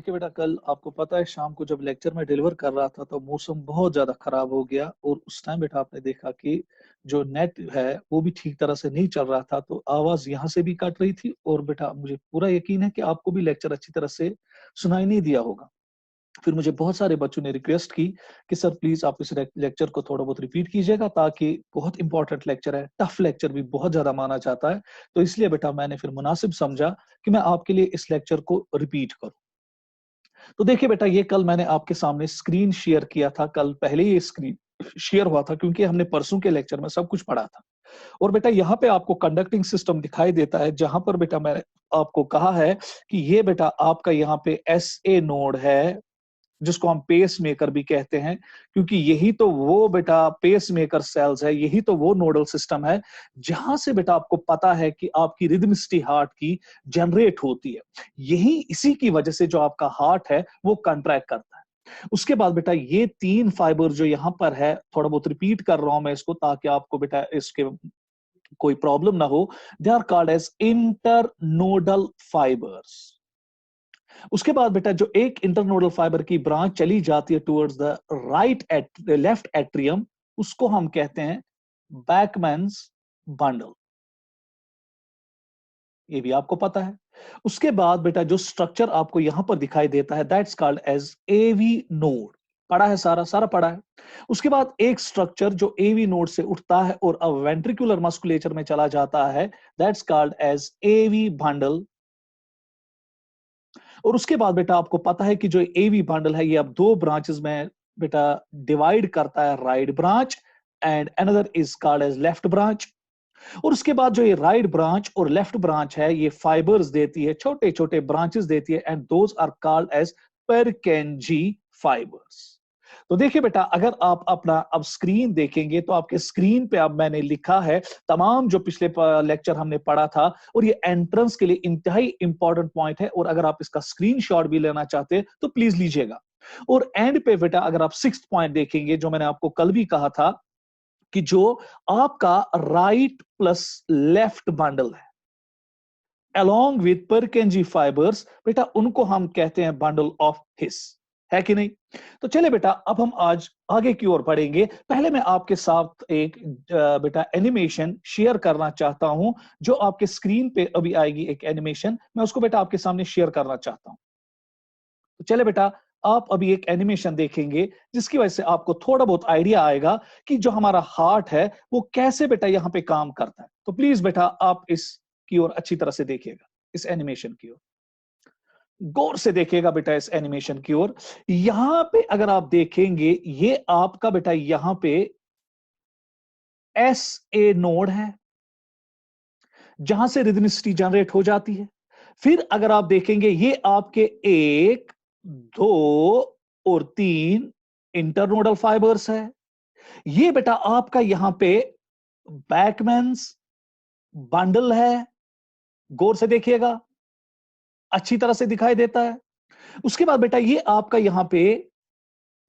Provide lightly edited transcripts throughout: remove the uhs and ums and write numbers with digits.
देखिए बेटा, कल आपको पता है शाम को जब लेक्चर में डिलीवर कर रहा था तो मौसम बहुत ज्यादा खराब हो गया और उस टाइम बेटा आपने देखा कि जो नेट है वो भी ठीक तरह से नहीं चल रहा था, तो आवाज यहाँ से भी कट रही थी और बेटा मुझे पूरा यकीन है कि आपको भी लेक्चर अच्छी तरह से सुनाई नहीं दिया होगा। फिर मुझे बहुत सारे बच्चों ने रिक्वेस्ट की कि सर प्लीज आप इस लेक्चर को थोड़ा बहुत रिपीट कीजिएगा, ताकि बहुत इंपॉर्टेंट लेक्चर है, टफ लेक्चर भी बहुत ज्यादा माना जाता है। तो इसलिए बेटा मैंने फिर मुनासिब समझा कि मैं आपके लिए इस लेक्चर को रिपीट करूं। तो देखिए बेटा, ये कल मैंने आपके सामने स्क्रीन शेयर किया था, कल पहले ही स्क्रीन शेयर हुआ था क्योंकि हमने परसों के लेक्चर में सब कुछ पढ़ा था। और बेटा यहाँ पे आपको कंडक्टिंग सिस्टम दिखाई देता है, जहां पर बेटा मैंने आपको कहा है कि ये बेटा आपका यहाँ पे SA नोड है, जिसको हम पेस मेकर भी कहते हैं, क्योंकि यही तो वो बेटा पेस मेकर सेल्स है, यही तो वो नोडल सिस्टम है जहां से बेटा आपको पता है कि आपकी रिदमिस्टी हार्ट की जनरेट होती है। यही इसी की वजह से जो आपका हार्ट है वो कंट्रैक्ट करता है। उसके बाद बेटा ये 3 फाइबर जो यहां पर है, थोड़ा बहुत रिपीट कर रहा हूं मैं इसको ताकि आपको बेटा इसके कोई प्रॉब्लम ना हो। They are called as internodal fibres. उसके बाद बेटा जो एक इंटरनोडल फाइबर की ब्रांच चली जाती है टुवर्ड्स द लेफ्ट एट्रियम, उसको हम कहते हैं बैकमैन्स बंडल। ये भी आपको पता है। उसके बाद बेटा जो स्ट्रक्चर आपको यहां पर दिखाई देता है, that's called as AV node. पढ़ा है, सारा सारा पढ़ा है। उसके बाद एक स्ट्रक्चर जो AV नोड से उठता है और अब वेंट्रिकुलर मस्कुलेचर में चला जाता है, that's called as AV bundle. और उसके बाद बेटा आपको पता है कि जो AV बंडल है ये अब 2 ब्रांचेस में बेटा डिवाइड करता है, right branch and another is called as left branch. और उसके बाद जो ये राइट ब्रांच और लेफ्ट ब्रांच है ये फाइबर्स देती है, छोटे छोटे ब्रांचेस देती है, and those are called as Purkinje fibres. तो देखिए बेटा, अगर आप अपना अब स्क्रीन देखेंगे तो आपके स्क्रीन पे अब मैंने लिखा है तमाम जो पिछले लेक्चर हमने पढ़ा था, और ये एंट्रेंस के लिए इंतहाई इंपॉर्टेंट पॉइंट है, और अगर आप इसका स्क्रीनशॉट भी लेना चाहते हैं तो प्लीज लीजिएगा। और एंड पे बेटा अगर आप 6th पॉइंट देखेंगे, जो मैंने आपको कल भी कहा था कि जो आपका राइट प्लस लेफ्ट बंडल है along with Purkinje fibers, बेटा उनको हम कहते हैं बंडल ऑफ हिस, है कि नहीं? तो चले बेटा, अब हम आज आगे की ओर बढ़ेंगे। पहले मैं आपके साथ एक बेटा एनिमेशन शेयर करना चाहता हूं, जो आपके स्क्रीन पे अभी आएगी एक एनिमेशन, मैं उसको बेटा आपके सामने शेयर करना चाहता हूं। तो चले बेटा, आप अभी एक एनिमेशन देखेंगे जिसकी वजह से आपको थोड़ा बहुत आइडिया आएगा कि जो हमारा हार्ट है वो कैसे बेटा यहां पे काम करता है। तो प्लीज बेटा आप इस की ओर अच्छी तरह से देखिएगा, इस एनिमेशन की ओर गौर से देखिएगा बेटा, इस एनिमेशन की ओर। यहां पे अगर आप देखेंगे ये आपका बेटा यहां पे SA नोड है जहां से रिदमिसिटी जनरेट हो जाती है। फिर अगर आप देखेंगे ये आपके 1, 2 और 3 इंटरनोडल फाइबर्स है। ये बेटा आपका यहां पे बैकमैन्स बंडल है, गौर से देखिएगा, अच्छी तरह से दिखाई देता है। उसके बाद बेटा ये आपका यहां पे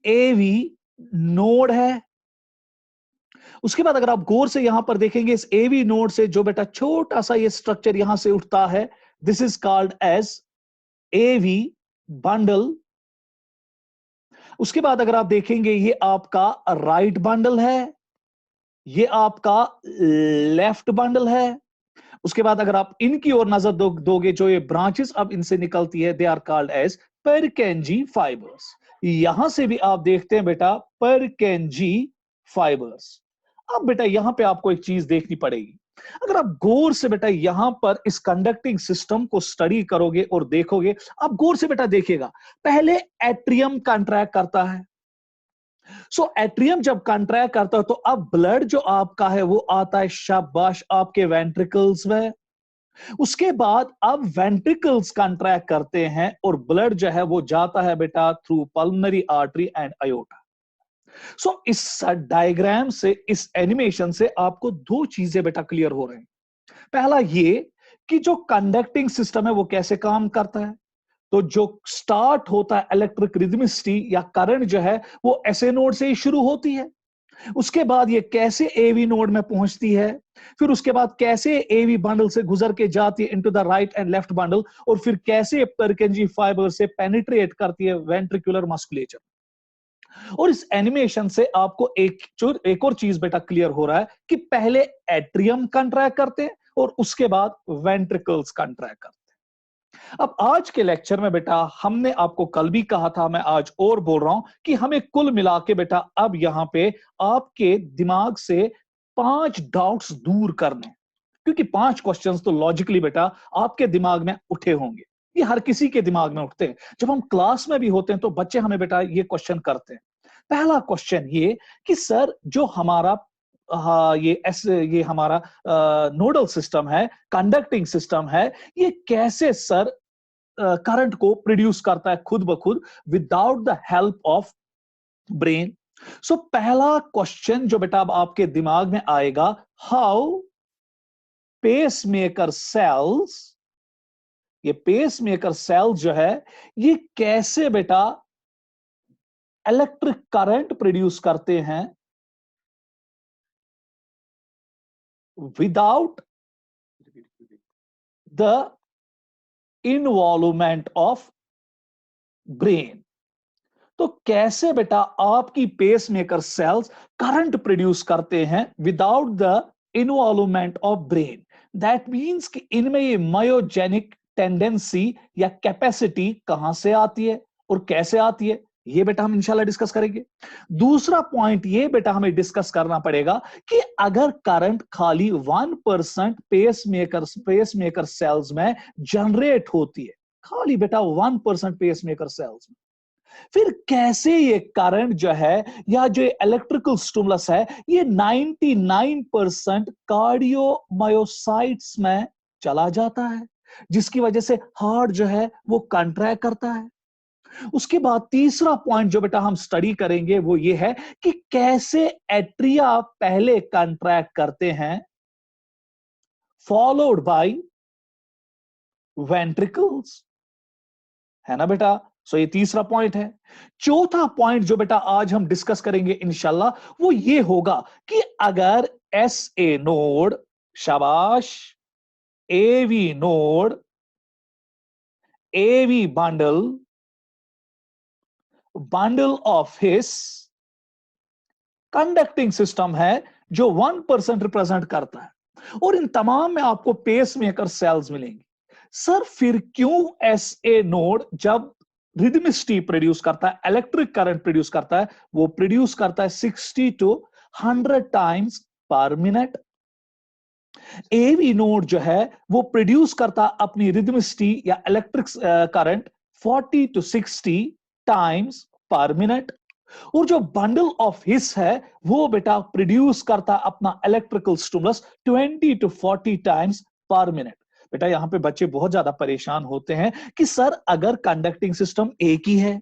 AV नोड है। उसके बाद अगर आप गौर से यहां पर देखेंगे, इस AV नोड से जो बेटा छोटा सा ये स्ट्रक्चर यहां से उठता है, this is called as AV bundle. उसके बाद अगर आप देखेंगे ये आपका राइट बंडल है, ये आपका लेफ्ट बंडल है। उसके बाद अगर आप इनकी ओर नजर दोगे, जो ये ब्रांचेस अब इनसे निकलती है, they are called as Purkinje fibres. यहां से भी आप देखते हैं बेटा परकेंजी फाइबर्स। अब बेटा यहां पे आपको एक चीज देखनी पड़ेगी। अगर आप गौर से बेटा यहां पर इस कंडक्टिंग सिस्टम को स्टडी करोगे और देखोगे, आप गौर से बेटा देखिएगा, पहले एट्रियम कंट्रैक्ट करता है। सो एट्रियम जब कंट्रैक्ट करता है तो अब ब्लड जो आपका है वो आता है शाबाश आपके वेंट्रिकल्स में। उसके बाद अब वेंट्रिकल्स कंट्रैक्ट करते हैं और ब्लड जो है वो जाता है बेटा थ्रू पल्मोनरी आर्टरी एंड अयोर्टा। सो इस डायग्राम से, इस एनिमेशन से आपको 2 चीजें बेटा क्लियर हो रहे हैं। पहला ये कि जो कंडक्टिंग सिस्टम है वो कैसे काम करता है। तो जो स्टार्ट होता है इलेक्ट्रिक रिदमिसिटी या करंट जो है वो SA नोड से ही शुरू होती है। उसके बाद ये कैसे एवी नोड में पहुंचती है, फिर उसके बाद कैसे एवी बंडल से गुजर के जाती है into the right and left bundle, और फिर कैसे परकेंजी फाइबर से पेनिट्रेट करती है वेंट्रिकुलर मस्कुलेचर। और इस एनिमेशन से आपको एक और चीज बेटा क्लियर हो रहा है कि पहले एट्रियम कंट्रैक्ट करते हैं और उसके बाद वेंट्रिकल्स कंट्रैक्ट करते हैं। अब आज के लेक्चर में बेटा हमने आपको कल भी कहा था, मैं आज और बोल रहा हूं कि हमें कुल मिला के बेटा अब यहां पे आपके दिमाग से 5 डाउट्स दूर करने, क्योंकि 5 क्वेश्चंस तो लॉजिकली बेटा आपके दिमाग में उठे होंगे। ये हर किसी के दिमाग में उठते हैं। जब हम क्लास में भी होते हैं तो बच्चे हमें बेटा ये क्वेश्चन करते हैं। पहला क्वेश्चन ये कि सर जो हमारा ये हमारा नोडल सिस्टम है, कंडक्टिंग सिस्टम है, ये कैसे सर करंट को प्रोड्यूस करता है खुद ब खुद without the help of brain. So पहला क्वेश्चन जो बेटा अब आपके दिमाग में आएगा, हाउ पेसमेकर सेल्स, ये पेसमेकर सेल्स जो है ये कैसे बेटा इलेक्ट्रिक करंट प्रोड्यूस करते हैं without the involvement of brain. तो कैसे बेटा आपकी पेसमेकर सेल्स करंट प्रोड्यूस करते हैं without the involvement of brain. That means कि इनमें ये मायोजेनिक टेंडेंसी या कैपेसिटी कहां से आती है और कैसे आती है, ये बेटा हम इंशाल्लाह डिस्कस करेंगे। दूसरा पॉइंट ये बेटा हमें डिस्कस करना पड़ेगा कि अगर करंट खाली 1% पेसमेकर सेल्स में जनरेट होती है, खाली बेटा 1% पेसमेकर सेल्स में, फिर कैसे ये करंट जो है या जो इलेक्ट्रिकल स्टिमुलस है ये 99% कार्डियोमायोसाइट्स में चला जाता है, जिसकी वजह से हार्ट जो है वो कंट्रैक्ट करता है। उसके बाद तीसरा पॉइंट जो बेटा हम स्टडी करेंगे वो ये है कि कैसे एट्रिया पहले कंट्रैक्ट करते हैं फॉलोड बाय वेंट्रिकल्स, है ना बेटा। सो ये तीसरा पॉइंट है। चौथा पॉइंट जो बेटा आज हम डिस्कस करेंगे इंशाल्लाह वो ये होगा कि अगर एस ए नोड, शाबाश, AV node, AV bundle, bundle of His conducting system है जो 1% रिप्रेजेंट करता है, और इन तमाम में आपको पेसमेकर सेल्स मिलेंगे। सर फिर क्यों एस ए नोड जब रिदमिसिटी प्रोड्यूस करता है, इलेक्ट्रिक करंट प्रोड्यूस करता है, वो प्रोड्यूस करता है 60 to 100 times per minute. AV node जो है वो प्रोड्यूस करता है अपनी रिदमिसिटी या electric current 40 to 60 times per minute. और जो बंडल ऑफ हिस है वो बेटा प्रोड्यूस करता है अपना electrical stimulus 20 to 40 times per minute. बेटा यहां पे बच्चे बहुत ज्यादा परेशान होते हैं कि सर अगर कंडक्टिंग सिस्टम एक ही है,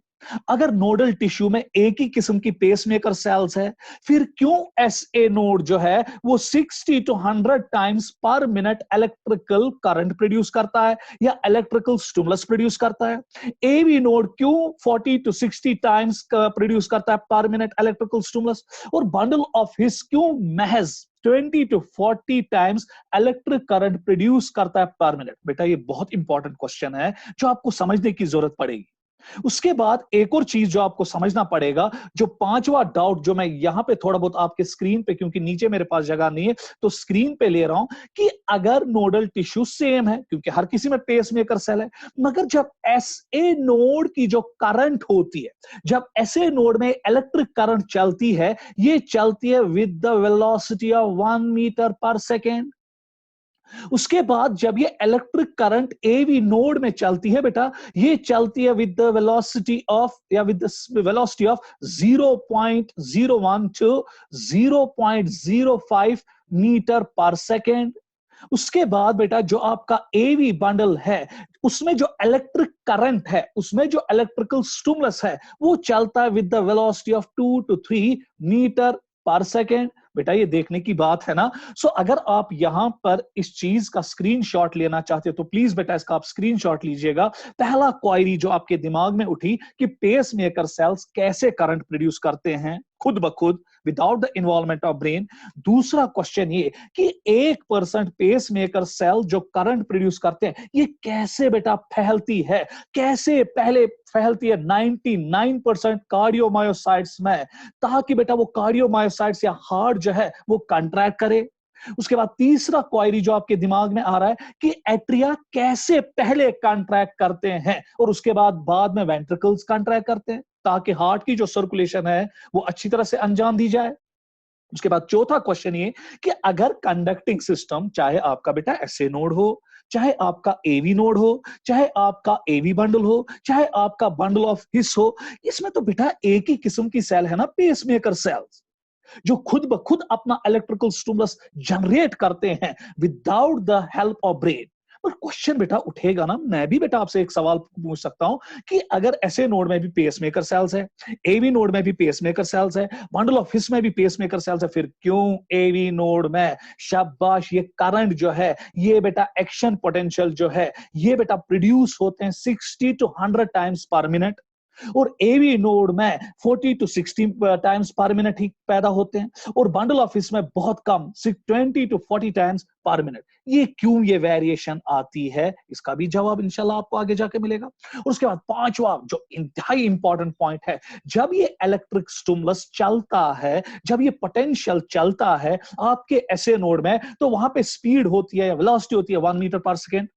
अगर नोडल टिश्यू में एक ही किस्म की पेसमेकर सेल्स है, फिर क्यों एस ए नोड जो है वो 60 to 100 times per minute electrical current produce करता है या इलेक्ट्रिकल स्टिमुलस प्रोड्यूस करता है? एवी नोड क्यों 40 to 60 टाइम्स प्रोड्यूस करता है पर मिनट इलेक्ट्रिकल स्टिमुलस? और बंडल ऑफ हिस क्यों महज 20 to 40 times electric current produce करता है पर मिनट? बेटा ये बहुत इंपॉर्टेंट क्वेश्चन है जो आपको समझने की जरूरत पड़ेगी। उसके बाद एक और चीज जो आपको समझना पड़ेगा, जो पांचवा डाउट जो मैं यहां पे थोड़ा बहुत आपके स्क्रीन पे, क्योंकि नीचे मेरे पास जगह नहीं है तो स्क्रीन पे ले रहा हूं, कि अगर नोडल टिश्यू सेम है, क्योंकि हर किसी में पेसमेकर सेल है, मगर जब एस ए नोड की जो करंट होती है, जब एस ए नोड में इलेक्ट्रिक करंट चलती है, ये चलती है with the velocity of 1 metre per second. उसके बाद जब ये इलेक्ट्रिक करंट एवी नोड में चलती है बेटा, ये चलती है विद द वेलोसिटी ऑफ या with the velocity of 0.01 to 0.05 metre per second. उसके बाद बेटा जो आपका एवी बंडल है उसमें जो इलेक्ट्रिक करंट है, उसमें जो इलेक्ट्रिकल स्टिमुलस है, वो चलता है with the velocity of 2 to 3 metre per second. बेटा ये देखने की बात है ना। सो अगर आप यहां पर इस चीज का स्क्रीनशॉट लेना चाहते हो तो प्लीज बेटा इसका आप स्क्रीनशॉट लीजिएगा। पहला क्वेरी जो आपके दिमाग में उठी कि पेसमेकर सेल्स कैसे करंट प्रोड्यूस करते हैं खुद ब खुद without the involvement of brain. दूसरा क्वेश्चन ये कि 1% पेस मेकर सेल जो करंट प्रोड्यूस करते हैं ये कैसे बेटा फैलती है, कैसे पहले फैलती है 99% कार्डियोमायोसाइट्स में, ताकि बेटा वो कार्डियोमायोसाइट्स या हार्ट जो है वो कंट्रैक्ट करे। उसके बाद तीसरा क्वेरी जो आपके दिमाग में आ रहा है कि एट्रिया कैसे पहले कंट्रैक्ट करते हैं और उसके बाद में वेंट्रिकल्स कंट्रैक्ट करते हैं, ताकि हार्ट की जो सर्कुलेशन है वो अच्छी तरह से अंजाम दी जाए। उसके बाद चौथा क्वेश्चन ये कि अगर कंडक्टिंग सिस्टम, चाहे आपका बेटा एसए नोड हो, चाहे आपका एवी नोड हो, चाहे आपका एवी बंडल हो, चाहे आपका बंडल ऑफ हिस हो, इसमें तो बेटा एक ही किस्म की सेल है ना, पेसमेकर सेल्स, जो खुद ब खुद अपना इलेक्ट्रिकल स्टिमुलस जनरेट करते हैं without the help of brain. पर क्वेश्चन बेटा उठेगा ना, मैं भी बेटा आपसे एक सवाल पूछ सकता हूं कि अगर ऐसे नोड में भी पेसमेकर सेल्स है, एवी नोड में भी पेसमेकर सेल्स है, बंडल ऑफ हिस में भी पेसमेकर सेल्स है, फिर क्यों एवी नोड में शाबाश ये करंट जो है, ये बेटा एक्शन पोटेंशियल जो है, ये बेटा प्रोड्यूस होते हैं 60 to 100 टाइम्स पर मिनट, और एवी नोड में 40 to 60 टाइम्स पर मिनट ही पैदा होते हैं, और बंडल ऑफ हिस में बहुत कम 20 to 40 टाइम्स पर मिनट। ये क्यों ये वेरिएशन आती है, इसका भी जवाब इंशाल्लाह आपको आगे जाके मिलेगा। और उसके बाद पांचवा जो इंतहाई इंपॉर्टेंट पॉइंट है, जब ये इलेक्ट्रिक स्टिमुलस चलता है, जब ये पोटेंशियल चलता है आपके एसए नोड में, तो वहां पे स्पीड होती है या वेलोसिटी होती है 1 मीटर पर सेकेंड।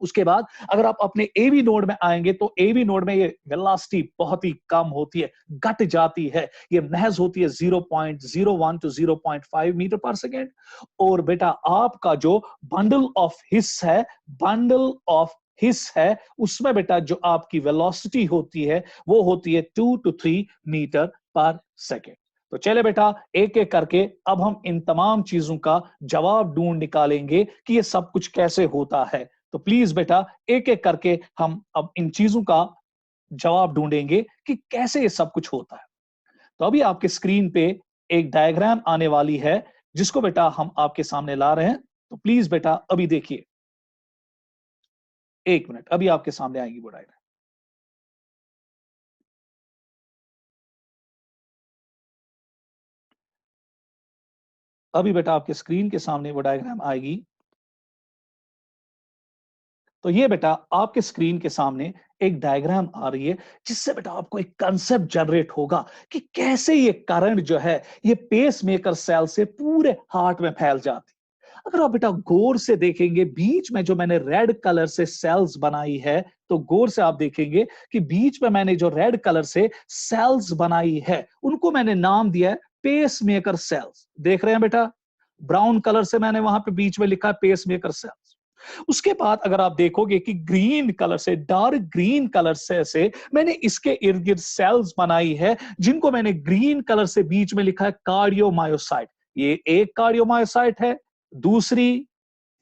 उसके बाद अगर आप अपने एवी नोड में आएंगे तो एवी नोड में ये वेलोसिटी बहुत ही कम होती है, घट जाती है, ये महज होती है 0.01 to 0.5 मीटर पर सेकेंड। और बेटा आपका जो बंडल ऑफ हिस है, बंडल ऑफ हिस है, उसमें बेटा जो आपकी वेलोसिटी होती है वो होती है 2 to 3 मीटर पर सेकेंड। तो चले बेटा एक एक करके अब हम इन तमाम चीजों का जवाब ढूंढ निकालेंगे कि ये सब कुछ कैसे होता है। तो प्लीज बेटा एक एक करके हम अब इन चीजों का जवाब ढूंढेंगे कि कैसे ये सब कुछ होता है। तो अभी आपके स्क्रीन पे एक डायग्राम आने वाली है जिसको बेटा हम आपके सामने ला रहे हैं। तो प्लीज बेटा अभी देखिए, 1 मिनट, अभी आपके सामने आएगी वो डायग्राम। अभी बेटा आपके स्क्रीन के सामने वो डायग्राम आएगी। तो ये बेटा आपके स्क्रीन के सामने एक डायग्राम आ रही है जिससे बेटा आपको एक कंसेप्ट जनरेट होगा कि कैसे ये करंट जो है ये पेस मेकर सेल से पूरे हार्ट में फैल जाती। अगर आप बेटा गौर से देखेंगे, बीच में जो मैंने रेड कलर से सेल्स बनाई है, तो गौर से आप देखेंगे कि बीच में मैंने जो रेड कलर से सेल्स बनाई है उनको मैंने नाम दिया है पेस मेकर सेल्स। देख रहे हैं बेटा, ब्राउन कलर से मैंने वहां पे बीच में लिखा है पेस मेकर सेल्स। उसके बाद अगर आप देखोगे कि ग्रीन कलर से, डार्क ग्रीन कलर से मैंने इसके इर्द गिर्द सेल्स बनाई है जिनको मैंने ग्रीन कलर से बीच में लिखा है कार्डियोमायोसाइट। ये एक कार्डियोमायोसाइट है, दूसरी,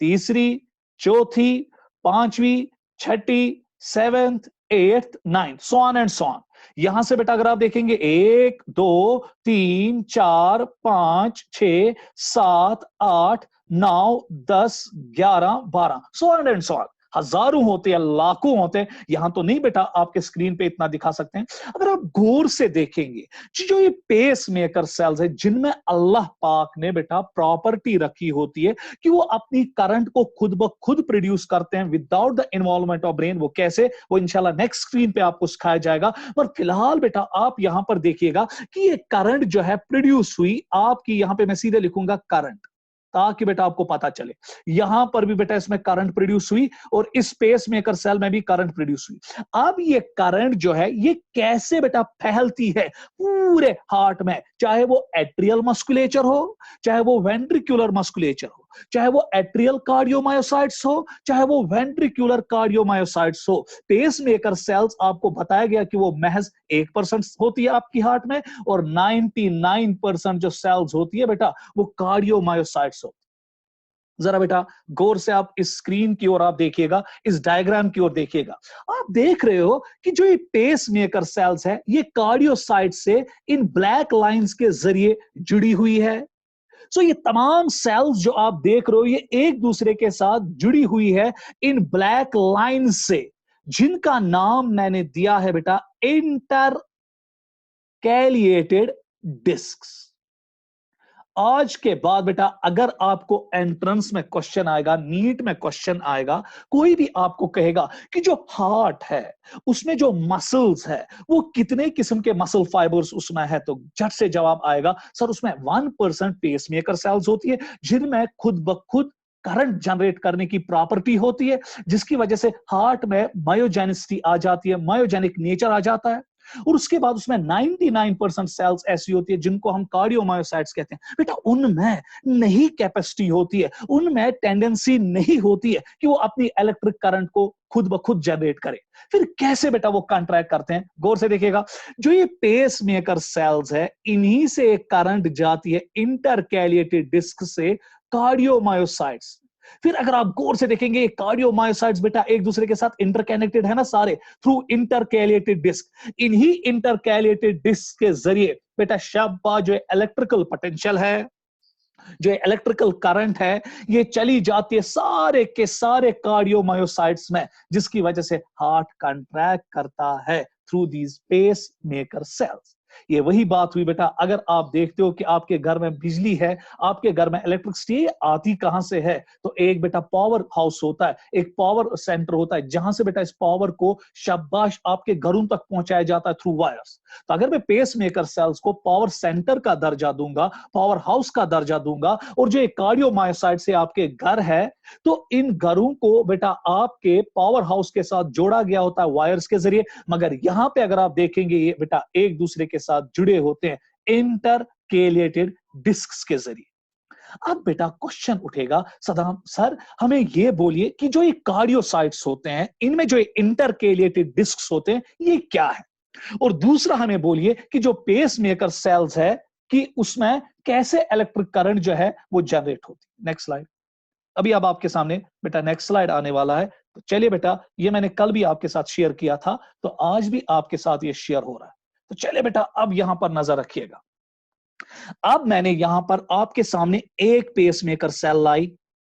तीसरी, चौथी, पांचवी, छठी, seventh, eighth, ninth, so on and so on. यहां से बेटा अगर आप देखेंगे 1 2 3 4 5 6 7 8 9 10 11 12, सो एंड सो ऑन। हजारों होते हैं, लाखों होते हैं, यहां तो नहीं बेटा आपके स्क्रीन पे इतना दिखा सकते हैं। अगर आप गौर से देखेंगे जो ये पेस मेकर सेल्स है जिनमें अल्लाह पाक ने बेटा प्रॉपर्टी रखी होती है कि वो अपनी करंट को खुद ब खुद प्रोड्यूस करते हैं without the involvement of brain. वो कैसे, वो इंशाल्लाह नेक्स्ट स्क्रीन पे आपको सिखाया जाएगा। पर फिलहाल बेटा आप यहां पर देखिएगा कि ये करंट जो है प्रोड्यूस हुई आपकी, यहां पे मैं सीधे लिखूंगा करंट ताकि बेटा आपको पता चले। यहां पर भी बेटा इसमें करंट प्रोड्यूस हुई और इस पेस मेकर सेल में भी करंट प्रोड्यूस हुई। अब ये करंट जो है ये कैसे बेटा फैलती है पूरे हार्ट में, चाहे वो एट्रियल मस्कुलेचर हो, चाहे वो वेंट्रिकुलर मस्कुलेचर हो, चाहे वो एट्रियल कार्डियोमायोसाइट्स हो, चाहे वो वेंट्रिकुलर कार्डियोमायोसाइट्स हो। पेस मेकर सेल्स आपको बताया गया कि वो महज 1% होती है आपकी हार्ट में, और 99% जो सेल्स होती है बेटा वो कार्डियोमायोसाइट्स होती है। जरा बेटा गौर से आप इस स्क्रीन की ओर आप देखिएगा, इस डायग्राम की ओर देखिएगा। आप देख रहे हो कि जो ये पेस मेकर सेल्स है ये कार्डियोसाइट से इन ब्लैक लाइंस के जरिए जुड़ी हुई है। सो ये तमाम सेल्स जो आप देख रहे हो ये एक दूसरे के साथ जुड़ी हुई है इन ब्लैक लाइंस से, जिनका नाम मैंने दिया है बेटा इंटरकैलिएटेड डिस्क्स। आज के बाद बेटा अगर आपको एंट्रेंस में क्वेश्चन आएगा, नीट में क्वेश्चन आएगा, कोई भी आपको कहेगा कि जो हार्ट है उसमें जो मसल्स है वो कितने किस्म के मसल फाइबर्स उसमें है, तो झट से जवाब आएगा सर उसमें 1% पेसमेकर सेल्स होती है जिनमें खुद ब खुद करंट जनरेट करने की प्रॉपर्टी होती है, जिसकी वजह से हार्ट में मायोजेनिसिटी आ जाती है, मायोजेनिक नेचर आ जाता है। और उसके बाद उसमें 99% सेल्स ऐसी होती है जिनको हम कार्डियोमायोसाइट्स कहते हैं। बेटा उनमें नहीं कैपेसिटी होती है, उनमें टेंडेंसी नहीं होती है कि वो अपनी इलेक्ट्रिक करंट को खुद ब खुद जनरेट करे। फिर कैसे बेटा वो कंट्रैक्ट करते हैं, गौर से देखिएगा। जो ये पेस मेकर सेल्स है इन्हीं से एक करंट जाती है इंटरकैलिएटेड डिस्क से कार्डियोमायोसाइट्स। फिर अगर आप गौर से देखेंगे कार्डियोमायोसाइट्स बेटा एक दूसरे के साथ इंटरकनेक्टेड है ना सारे, थ्रू इंटरकैलिएटेड डिस्क। इन्हीं इंटरकैलिएटेड डिस्क के जरिए बेटा शाबा जो इलेक्ट्रिकल पोटेंशियल है, जो इलेक्ट्रिकल करंट है, ये चली जाती है सारे के सारे कार्डियोमायोसाइट्स में, जिसकी वजह से हार्ट कंट्रैक्ट करता है through these pacemaker cells. ये वही बात हुई बेटा, अगर आप देखते हो कि आपके घर में बिजली है, आपके घर में इलेक्ट्रिसिटी आती कहां से है, तो एक बेटा पावर हाउस होता है, एक पावर सेंटर होता है, जहां से बेटा इस पावर को शाबाश आपके घरों तक पहुंचाया जाता है थ्रू वायर्स। तो अगर मैं पेस मेकर सेल्स को पावर सेंटर का दर्जा दूंगा, पावर हाउस का दर्जा दूंगा, और जो एक कार्डियोमायोसाइट से आपके घर है, तो इन घरों को बेटा आपके पावर हाउस के साथ जोड़ा गया होता है वायर्स के जरिए, मगर यहां पे अगर आप देखेंगे ये बेटा एक दूसरे के साथ जुड़े होते हैं इंटरकेलिएटेड डिस्क्स के जरिए। अब बेटा क्वेश्चन उठेगा सदाम सर हमें ये बोलिए कि जो ये कार्डियोसाइट्स होते हैं इनमें जो इंटरकेलिएटेड डिस्क्स होते हैं ये क्या है, और दूसरा हमें बोलिए कि जो पेस मेकर सेल्स है कि उसमें कैसे इलेक्ट्रिक करंट जो है वो जनरेट होती है। Next slide. अभी अब आपके सामने बेटा नेक्स्ट स्लाइड आने वाला है, तो चलिए बेटा ये मैंने कल भी आपके साथ शेयर किया था, तो आज भी आपके साथ ये शेयर हो रहा है। तो चलिए बेटा अब यहां पर नजर रखिएगा। अब मैंने यहां पर आपके सामने एक पेसमेकर सेल लाई,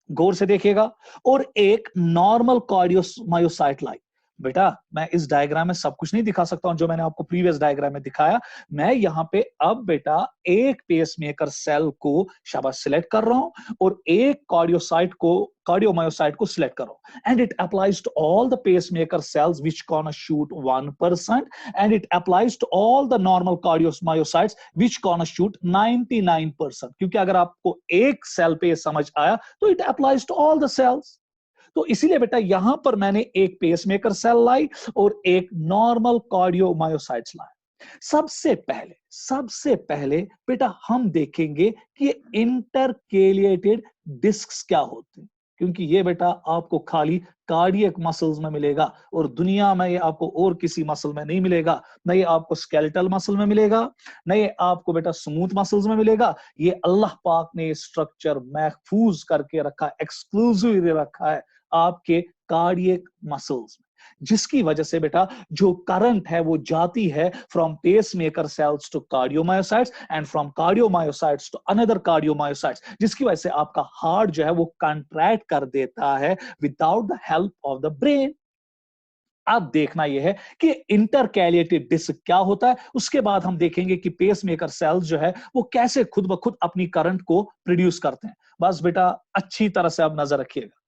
गौर से देखिएगा, और एक नॉर्मल कार्डियोमायोसाइट लाई। बेटा मैं इस डायग्राम में सब कुछ नहीं दिखा सकता हूं जो मैंने आपको प्रीवियस डायग्राम में दिखाया। मैं यहां पे अब बेटा एक पेसमेकर सेल को शाबाश सिलेक्ट कर रहा हूं और एक कार्डियोमायोसाइट को सिलेक्ट कर रहा हूं, and it applies to all the pacemaker cells which gonna shoot 1%, and it applies to all the normal cardiomyocytes which gonna shoot 99%। क्योंकि अगर आपको एक सेल पे समझ आया तो it applies to all the cells. तो इसीलिए बेटा यहां पर मैंने एक पेसमेकर सेल लाई और एक नॉर्मल कार्डियोमायोसाइट्स लाए। सबसे पहले बेटा हम देखेंगे कि इंटरकेलिएटेड डिस्क्स क्या होते हैं, क्योंकि ये बेटा आपको खाली कार्डियक मसल्स में मिलेगा और दुनिया में ये आपको और किसी मसल में नहीं मिलेगा। न ये आपको स्केलेटल मसल में मिलेगा, न ये आपको बेटा स्मूथ मसल्स में मिलेगा। ये अल्लाह पाक ने स्ट्रक्चर महफूज करके रखा है, एक्सक्लूसिव रखा है आपके कार्डियक मसल्स में, जिसकी वजह से बेटा जो करंट है वो जाती है from pacemaker cells to cardiomyocytes and from cardiomyocytes to another cardiomyocytes, जिसकी वजह से आपका हार्ट जो है वो कंट्रैक्ट कर देता है without the help of the brain. अब देखना यह है कि इंटरकैलिएटेड डिस्क क्या होता है, उसके बाद हम देखेंगे कि पेसमेकर सेल्स जो है वो कैसे खुद ब खुद अपनी करंट को प्रोड्यूस करते हैं। बस बेटा अच्छी तरह से आप नजर रखिएगा।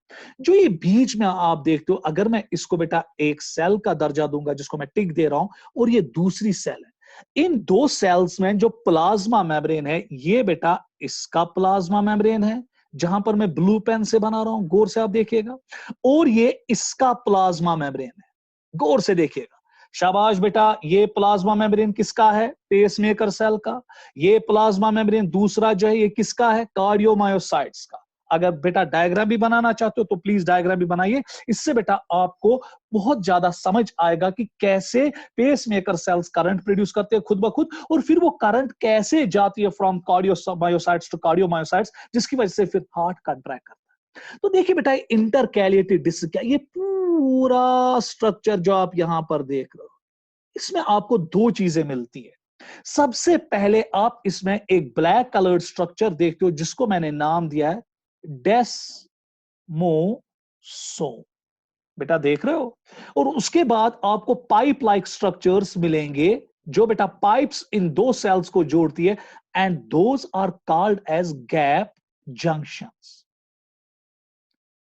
जो ये बीच में आप देखते हो, अगर मैं इसको बेटा एक सेल का दर्जा दूंगा जिसको मैं टिक दे रहा हूं, और ये दूसरी सेल है, इन दो सेल्स में जो प्लाज्मा मेम्ब्रेन है ये बेटा इसका प्लाज्मा मेम्ब्रेन है जहां पर मैं ब्लू पेन से बना रहा हूं, गौर से आप देखिएगा, और ये इसका प्लाज्मा मेम्ब्रेन है, गौर से देखिएगा। शाबाश बेटा, ये प्लाज्मा मेम्ब्रेन किसका है, पेसमेकर सेल का। ये प्लाज्मा मेम्ब्रेन दूसरा जो है ये किसका है, कार्डियोमायोसाइट्स का। अगर बेटा डायग्राम भी बनाना चाहते हो तो प्लीज डायग्राम भी बनाइए, इससे बेटा आपको बहुत ज्यादा समझ आएगा कि कैसे पेसमेकर सेल्स करंट प्रोड्यूस करते हैं खुद ब खुद, और फिर वो करंट कैसे जाती है फ्रॉम कार्डियोमायोसाइट्स टू कार्डियोमायोसाइट्स, जिसकी वजह से फिर हार्ट कंट्रैक्ट करता है। तो देखिए बेटा इंटरकैलिएटेड डिस्क क्या, ये पूरा स्ट्रक्चर जो आप यहां पर देख रहे हो इसमें आपको दो चीजें मिलती है। सबसे पहले आप इसमें एक ब्लैक कलर्ड स्ट्रक्चर देखते हो जिसको मैंने नाम दिया है डेस्मोसोम, बेटा देख रहे हो, और उसके बाद आपको पाइप लाइक स्ट्रक्चर्स मिलेंगे जो बेटा पाइप्स इन दो सेल्स को जोड़ती है, and those are called as gap junctions.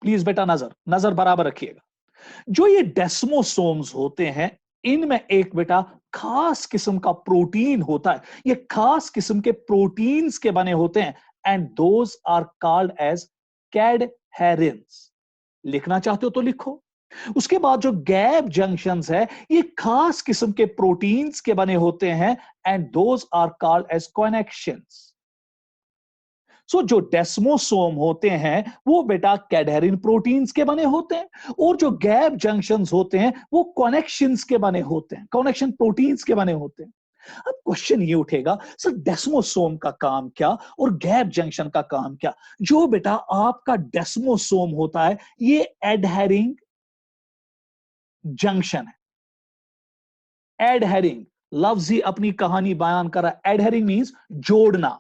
Please बेटा नजर नजर बराबर रखिएगा। जो ये डेस्मोसोम्स होते हैं, इनमें एक बेटा खास किस्म का प्रोटीन होता है, ये खास किस्म के प्रोटीन्स के बने होते हैं, and those are called as cadherins. लिखना चाहते हो तो लिखो। उसके बाद जो गैप जंक्शंस है, ये खास किस्म के प्रोटीन्स के बने होते हैं, and those are called as connections. So जो डेस्मोसोम होते हैं वो बेटा कैडहेरिन प्रोटीन्स के बने होते हैं, और जो गैप जंक्शंस होते हैं वो कनेक्शंस के बने होते हैं, कनेक्शन प्रोटीन्स के बने होते हैं। अब क्वेश्चन ये उठेगा, सर डेस्मोसोम का काम क्या और गैप जंक्शन का काम क्या? जो बेटा आपका डेस्मोसोम होता है, ये एडहेरिंग जंक्शन है। एडहेरिंग लफ्ज ही अपनी कहानी बयान कर रहा है। एडहेरिंग मींस जोड़ना।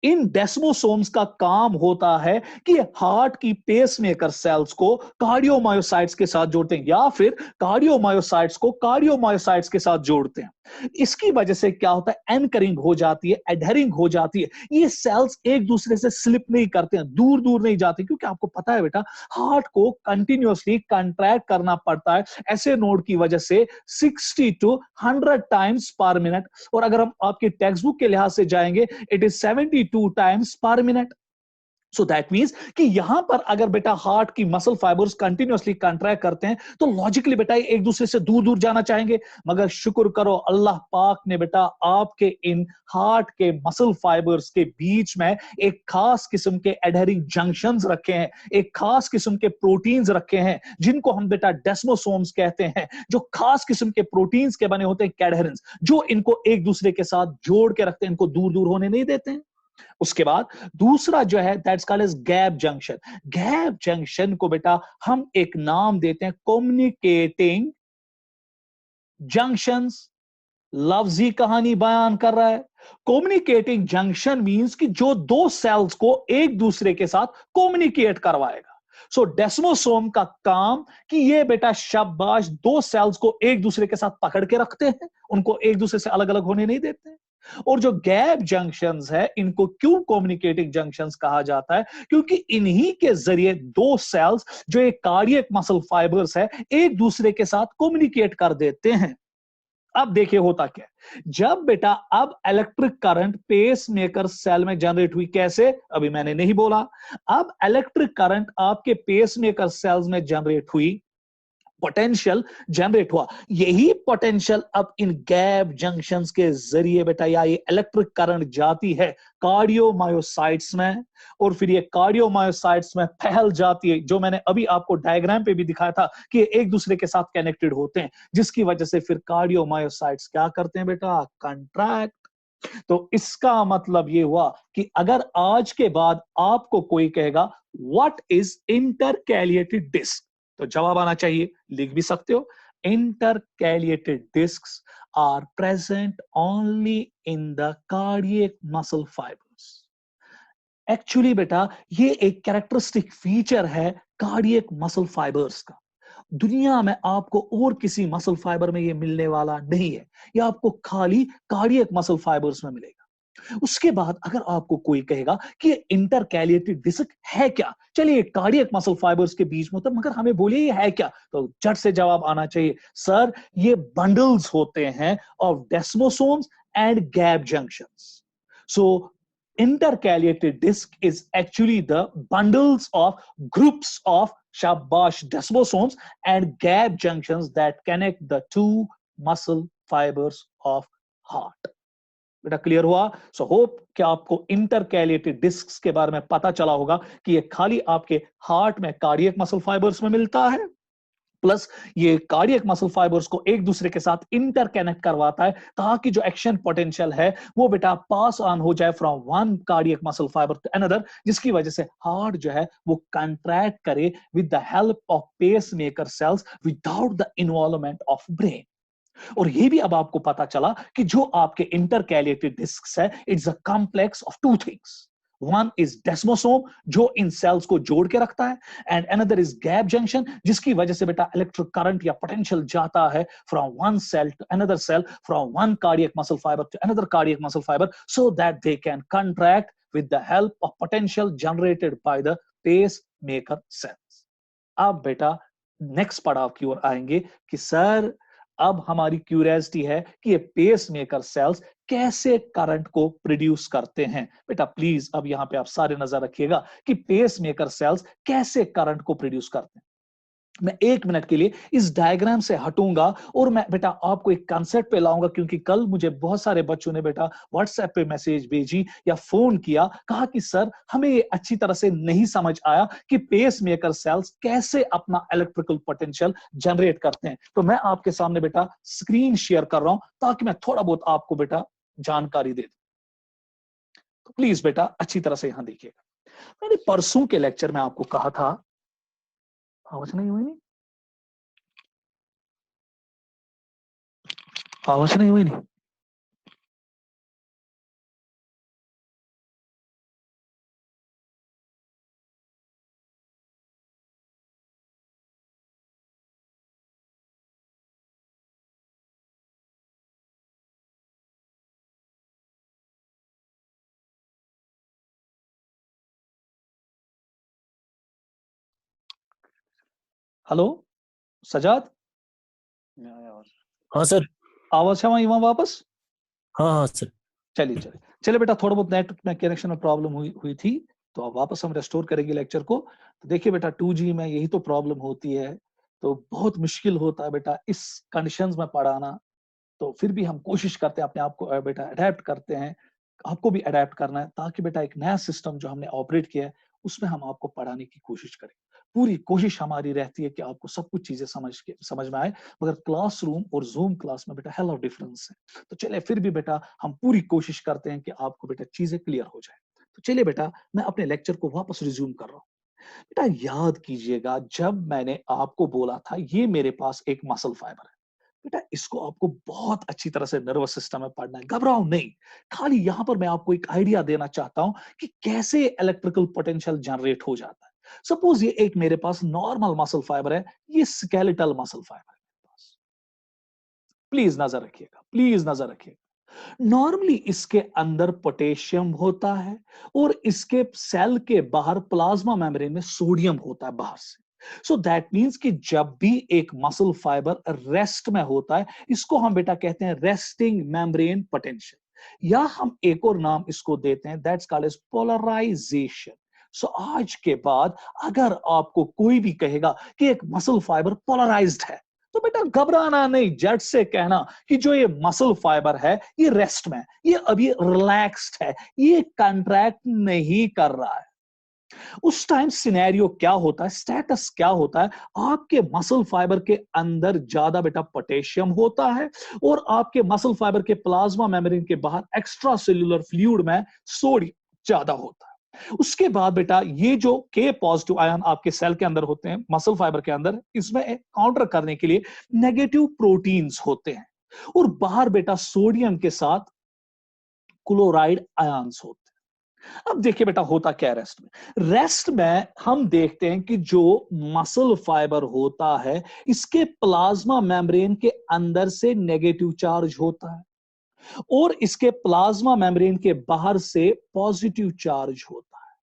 इन डेस्मोसोम्स का काम होता है कि हार्ट की पेसमेकर सेल्स को कार्डियोमायोसाइट्स के साथ जोड़ते हैं, या फिर कार्डियोमायोसाइट्स को कार्डियोमायोसाइट्स के साथ जोड़ते हैं। इसकी वजह से क्या होता है, एनकरिंग हो जाती है, एडहेरिंग हो जाती है। ये सेल्स एक दूसरे से स्लिप नहीं करते हैं, दूर दूर नहीं जाते, क्योंकि आपको पता है बेटा हार्ट को कंटिन्यूअसली कंट्रैक्ट करना पड़ता है ऐसे नोड की वजह से 60 to 100 टाइम्स पर मिनट, और अगर हम आपके टेक्स्ट बुक के लिहाज से जाएंगे, it is 72 times per minute. So that means कि यहां पर अगर बेटा हार्ट की मसल फाइबर्स कंटिन्यूअसली कंट्रैक्ट करते हैं, तो लॉजिकली बेटा एक दूसरे से दूर दूर जाना चाहेंगे। मगर शुक्र करो, अल्लाह पाक ने बेटा आपके इन हार्ट के मसल फाइबर्स के बीच में एक खास किस्म के एडहेरिंग जंक्शंस रखे हैं, एक खास किस्म के प्रोटीन्स रखे हैं, जिनको हम बेटा डेस्मोसोम्स कहते हैं, जो खास किस्म के प्रोटीन्स के बने होते हैं, कैडहेरेंस, जो इनको एक दूसरे के साथ जोड़ के रखते हैं, इनको दूर दूर होने नहीं देते हैं। उसके बाद दूसरा जो है, that's called as gap junction. Gap junction को बेटा हम एक नाम देते हैं कम्युनिकेटिंग जंक्शंस। लफ्जी कहानी बयान कर रहा है। कम्युनिकेटिंग जंक्शन मींस कि जो दो सेल्स को एक दूसरे के साथ कम्युनिकेट करवाएगा। सो डेस्मोसोम का काम कि ये बेटा शाबाश दो सेल्स को एक दूसरे के साथ पकड़ के रखते हैं, उनको एक दूसरे से अलग अलग होने नहीं देते हैं। और जो गैप जंक्शंस है, इनको क्यों कम्युनिकेटिंग जंक्शंस कहा जाता है? क्योंकि इन्हीं के जरिए दो सेल्स, जो एक कार्डियक मसल फाइबर्स है, एक दूसरे के साथ कम्युनिकेट कर देते हैं। अब देखिए होता क्या, जब बेटा अब electric current pacemaker cell में जनरेट हुई, कैसे अभी मैंने नहीं बोला। अब इलेक्ट्रिक करंट आपके पेस मेकर सेल्स में जनरेट हुई, पोटेंशियल जनरेट हुआ। यही पोटेंशियल अब इन गैप जंक्शंस के जरिए बेटा या ये इलेक्ट्रिक करंट जाती है कार्डियोमायोसाइट्स में, और फिर ये कार्डियोमायोसाइट्स में फैल जाती है, जो मैंने अभी आपको डायग्राम पे भी दिखाया था कि ये एक दूसरे के साथ कनेक्टेड होते हैं, जिसकी वजह से फिर कार्डियोमायोसाइट्स क्या करते हैं बेटा, कंट्रैक्ट। तो इसका मतलब ये हुआ कि अगर आज के बाद आपको कोई कहेगा व्हाट इज इंटरकैलिएटेड डिस्क, तो जवाब आना चाहिए, लिख भी सकते हो, intercalated discs are present only in the cardiac muscle fibers। Actually बेटा ये एक कैरेक्टरिस्टिक फीचर है कार्डियक मसल फाइबर्स का। दुनिया में आपको और किसी मसल फाइबर में ये मिलने वाला नहीं है, ये आपको खाली कार्डियक मसल फाइबर्स में मिलेगा। उसके बाद अगर आपको कोई कहेगा कि इंटरकैलिएटेड डिस्क है क्या, चलिए कार्डियक मसल फाइबर्स के बीच में, तो मगर हमें बोलिए ये है क्या, तो झट से जवाब आना चाहिए, सर ये बंडल्स होते हैं of desmosomes and gap junctions. So intercalated disc is actually the bundles of groups of shabash desmosomes and gap junctions that connect the two muscle fibers of heart। बेटा क्लियर हुआ? So hope कि आपको इंटरकैलिएटेड discus के बारे में पता चला होगा कि ये खाली आपके हार्ट में कार्डियक मसल फाइबर्स में मिलता है, प्लस ये कार्डियक मसल फाइबर्स को एक दूसरे के साथ इंटरकनेक्ट करवाता है, ताकि जो एक्शन पोटेंशियल है वो बेटा पास ऑन हो जाए from one cardiac muscle fibre to another, जिसकी वजह से हार्ट जो है वो कंट्रैक्ट करे with the help of pacemaker cells without the involvement of brain. और ये भी अब आपको पता चला कि जो आपके इंटरकैलिएटेड डिस्क्स है, it's a complex of two things. One is desmosome जो इन सेल्स को जोड़ के रखता है, and another is gap junction जिसकी वजह से बेटा इलेक्ट्रिक करंट या पोटेंशियल जाता है from one cell to another cell, from one cardiac muscle fibre to another cardiac muscle fibre, so that they can contract with the help of potential generated by the pacemaker cells. अब बेटा next पड़ाव की ओर आएंगे कि sir अब हमारी curiosity है कि ये पेसमेकर सेल्स कैसे करंट को प्रोड्यूस करते हैं। बेटा प्लीज अब यहां पे आप सारे नजर रखिएगा कि पेसमेकर सेल्स कैसे करंट को प्रोड्यूस करते हैं। मैं 1 मिनट के लिए इस डायग्राम से हटूंगा और मैं बेटा आपको एक कंसेप्ट पे लाऊंगा, क्योंकि कल मुझे बहुत सारे बच्चों ने बेटा व्हाट्सएप पे मैसेज भेजी या फोन किया, कहा कि सर हमें ये अच्छी तरह से नहीं समझ आया कि पेसमेकर सेल्स कैसे अपना इलेक्ट्रिकल पोटेंशियल जनरेट करते हैं। तो मैं आपके सामने बेटा स्क्रीन शेयर कर रहा हूं ताकि मैं थोड़ा बहुत आपको बेटा जानकारी दे दूं। तो प्लीज बेटा अच्छी तरह से यहां देखिएगा। मैंने परसों के लेक्चर में आपको कहा था, आवाज नहीं हुई, नहीं आवाज नहीं हुई, नहीं हेलो सजाद, हाँ सर। आवाज है वहां वापस? हाँ हाँ सर। चलिए चलिए चलिए बेटा, थोड़ा बहुत नेट में कनेक्शन में प्रॉब्लम हुई थी, तो अब वापस हम रेस्टोर करेंगे लेक्चर को। तो देखिए बेटा 2G में यही तो प्रॉब्लम होती है, तो बहुत मुश्किल होता है बेटा इस कंडीशंस में पढ़ाना। तो फिर भी हम कोशिश करते हैं अपने आप को बेटा अडेप्ट करते हैं, आपको भी अडेप्ट करना है, ताकि बेटा एक नया सिस्टम जो हमने ऑपरेट किया है उसमें हम आपको पढ़ाने की कोशिश करें। पूरी कोशिश हमारी रहती है कि आपको सब कुछ चीजें समझ में आए, मगर क्लासरूम और जूम क्लास में बेटा हेल ऑफ डिफरेंस है। तो चलिए फिर भी बेटा हम पूरी कोशिश करते हैं कि आपको बेटा चीजें क्लियर हो जाए। तो चलिए बेटा मैं अपने लेक्चर को वापस रिज्यूम कर रहा हूँ। बेटा याद कीजिएगा जब मैंने आपको बोला था ये मेरे पास एक मसल फाइबर है, बेटा इसको आपको बहुत अच्छी तरह से नर्वस सिस्टम में पढ़ना है, घबराओ नहीं। खाली यहां पर मैं आपको एक आइडिया देना चाहता हूं कि कैसे इलेक्ट्रिकल पोटेंशियल जनरेट हो जाता है। सपोज ये एक मेरे पास नॉर्मल मसल फाइबर है, ये स्केलेटल मसल फाइबर है मेरे पास। प्लीज नजर रखिएगा, प्लीज नजर रखिएगा। नॉर्मली इसके अंदर पोटेशियम होता है और इसके सेल के बाहर प्लाज्मा मेम्ब्रेन में सोडियम होता है बाहर से। सो दैट मीन्स कि जब भी एक मसल फाइबर रेस्ट में होता है, इसको हम बेटा कहते हैं रेस्टिंग मेम्ब्रेन पोटेंशियल, या हम एक और नाम इसको देते हैं, दैट्स कॉल्ड एज पोलराइजेशन। सो आज के बाद अगर आपको कोई भी कहेगा कि एक मसल फाइबर पोलराइज्ड है, तो बेटा घबराना नहीं, जट से कहना कि जो ये मसल फाइबर है ये रेस्ट में, ये अभी रिलैक्स्ड है, ये कंट्रैक्ट नहीं कर रहा है। उस टाइम सिनेरियो क्या होता है, स्टेटस क्या होता है, आपके मसल फाइबर के अंदर ज्यादा बेटा पोटेशियम होता है और आपके मसल फाइबर के प्लाज्मा मेम्ब्रेन के बाहर एक्स्ट्रा सेल्यूलर फ्लूइड में सोडियम ज्यादा होता है। उसके बाद बेटा ये जो के पॉजिटिव आयन आपके सेल के अंदर होते हैं, मसल फाइबर के अंदर, इसमें काउंटर करने के लिए नेगेटिव प्रोटीन्स होते हैं, और बाहर बेटा सोडियम के साथ क्लोराइड आयन्स होते हैं। अब देखिए बेटा होता क्या है रेस्ट में। रेस्ट में हम देखते हैं कि जो मसल फाइबर होता है इसके प्लाज्मा मेम्ब्रेन के अंदर से नेगेटिव चार्ज होता है और इसके प्लाज्मा मेम्ब्रेन के बाहर से पॉजिटिव चार्ज होता है।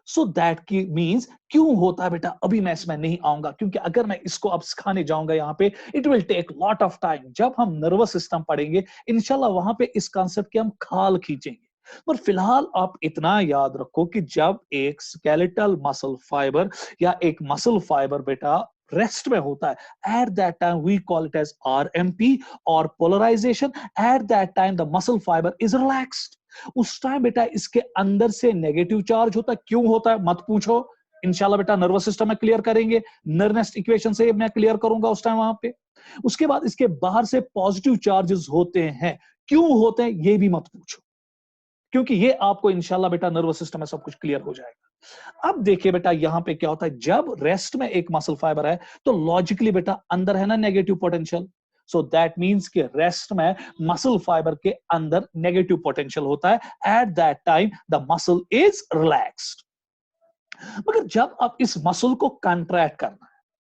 सो दैट की मींस क्यों होता है बेटा, अभी मैं इसमें नहीं आऊंगा, क्योंकि अगर मैं इसको अब सिखाने जाऊंगा यहाँ पे it will take lot of time. जब हम नर्वस सिस्टम पढ़ेंगे इंशाल्लाह वहां पे इस कॉन्सेप्ट के हम खाल खींचेंगे। पर फिलहाल आप इतना याद रखो कि जब एक स्केलेटल मसल फाइबर या एक मसल फाइबर बेटा रेस्ट में होता है, at that time we call it as RMP और polarisation. At that time the muscle fibre is relaxed. उस टाइम बेटा इसके अंदर से नेगेटिव चार्ज होता है। क्यों होता है मत पूछो, इंशाल्लाह बेटा नर्वस सिस्टम में क्लियर करेंगे, नर्नेस्ट इक्वेशन से मैं क्लियर करूंगा उस टाइम वहां पे। उसके बाद इसके बाहर से पॉजिटिव चार्जेस होते हैं। क्यों होते हैं ये भी मत पूछो, क्योंकि ये आपको इंशाल्लाह बेटा नर्वस सिस्टम में सब कुछ क्लियर हो जाएगा। अब देखिए बेटा यहां पे क्या होता है, जब रेस्ट में एक मसल फाइबर है तो लॉजिकली बेटा अंदर है ना negative potential, so that means कि रेस्ट में मसल फाइबर के अंदर नेगेटिव पोटेंशियल होता है, at that time the muscle is relaxed. मगर जब आप इस मसल को कंट्रैक्ट करना है,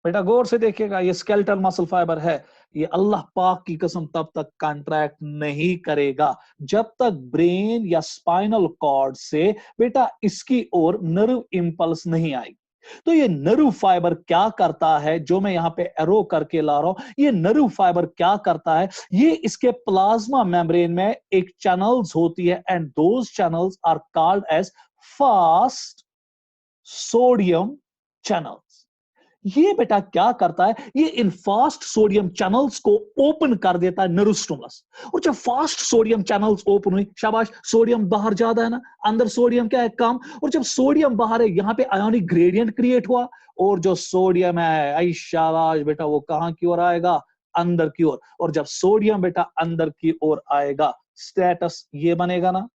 बेटा गौर से देखिएगा, ये स्केलेटल मसल फाइबर है, ये अल्लाह पाक की कसम तब तक कंट्रैक्ट नहीं करेगा जब तक ब्रेन या स्पाइनल कॉर्ड से बेटा इसकी ओर नर्व इंपल्स नहीं आएगी। तो ये नर्व फाइबर क्या करता है, जो मैं यहां पे एरो करके ला रहा हूं, ये नर्व फाइबर क्या करता है, ये इसके प्लाज्मा मेम्ब्रेन में एक चैनल्स होती है, and those channels are called as fast sodium channels. ये बेटा क्या करता है, ये इन फास्ट सोडियम चैनल्स को ओपन कर देता है नर्व स्टिमुलस। और जब फास्ट सोडियम चैनल्स ओपन हुई, शाबाश, सोडियम बाहर ज्यादा है ना, अंदर सोडियम क्या है, कम। और जब सोडियम बाहर है, यहां पे आयोनिक ग्रेडियंट क्रिएट हुआ, और जो सोडियम है, आई शाबाश बेटा, वो कहां की ओर आएगा, अंदर की ओर। और जब सोडियम बेटा अंदर की ओर आएगा, स्टेटस ये बनेगा ना,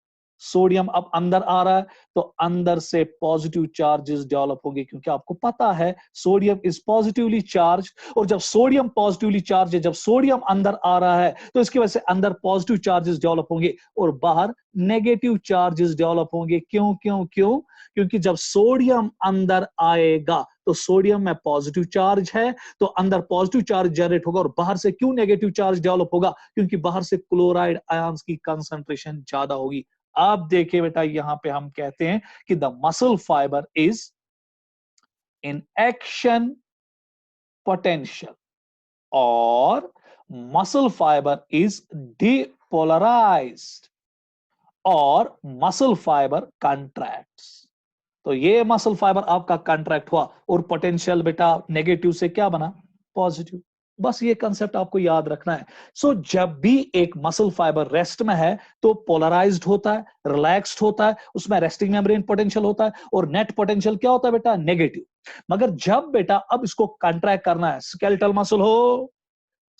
सोडियम अब अंदर आ रहा है, तो अंदर से पॉजिटिव चार्जेस डेवलप होंगे, क्योंकि आपको पता है सोडियम इज पॉजिटिवली चार्ज। और जब सोडियम पॉजिटिवली चार्ज है, जब सोडियम अंदर आ रहा है, तो इसकी वजह से अंदर पॉजिटिव चार्जेस डेवलप होंगे और बाहर नेगेटिव चार्जेस डेवलप होंगे। क्यों क्यों क्यों? क्योंकि जब सोडियम अंदर आएगा तो सोडियम में पॉजिटिव चार्ज है, तो अंदर पॉजिटिव चार्ज जनरेट होगा, और बाहर से क्यों नेगेटिव चार्ज डेवलप होगा? क्योंकि बाहर से क्लोराइड आयंस की कंसंट्रेशन ज्यादा होगी। आप देखिए बेटा, यहां पे हम कहते हैं कि the muscle fibre is in action potential, और मसल फाइबर इज डिपोलराइज्ड, और मसल फाइबर कंट्रैक्ट्स। तो ये मसल फाइबर आपका कंट्रैक्ट हुआ, और पोटेंशियल बेटा नेगेटिव से क्या बना, पॉजिटिव। बस ये कंसेप्ट आपको याद रखना है। सो जब भी एक मसल फाइबर रेस्ट में है तो पोलराइज्ड होता है, रिलैक्स्ड होता है, उसमें रेस्टिंग मेम्ब्रेन पोटेंशियल होता है, और नेट पोटेंशियल क्या होता है बेटा, नेगेटिव। मगर जब बेटा अब इसको कंट्रैक्ट करना है, स्केलेटल मसल हो,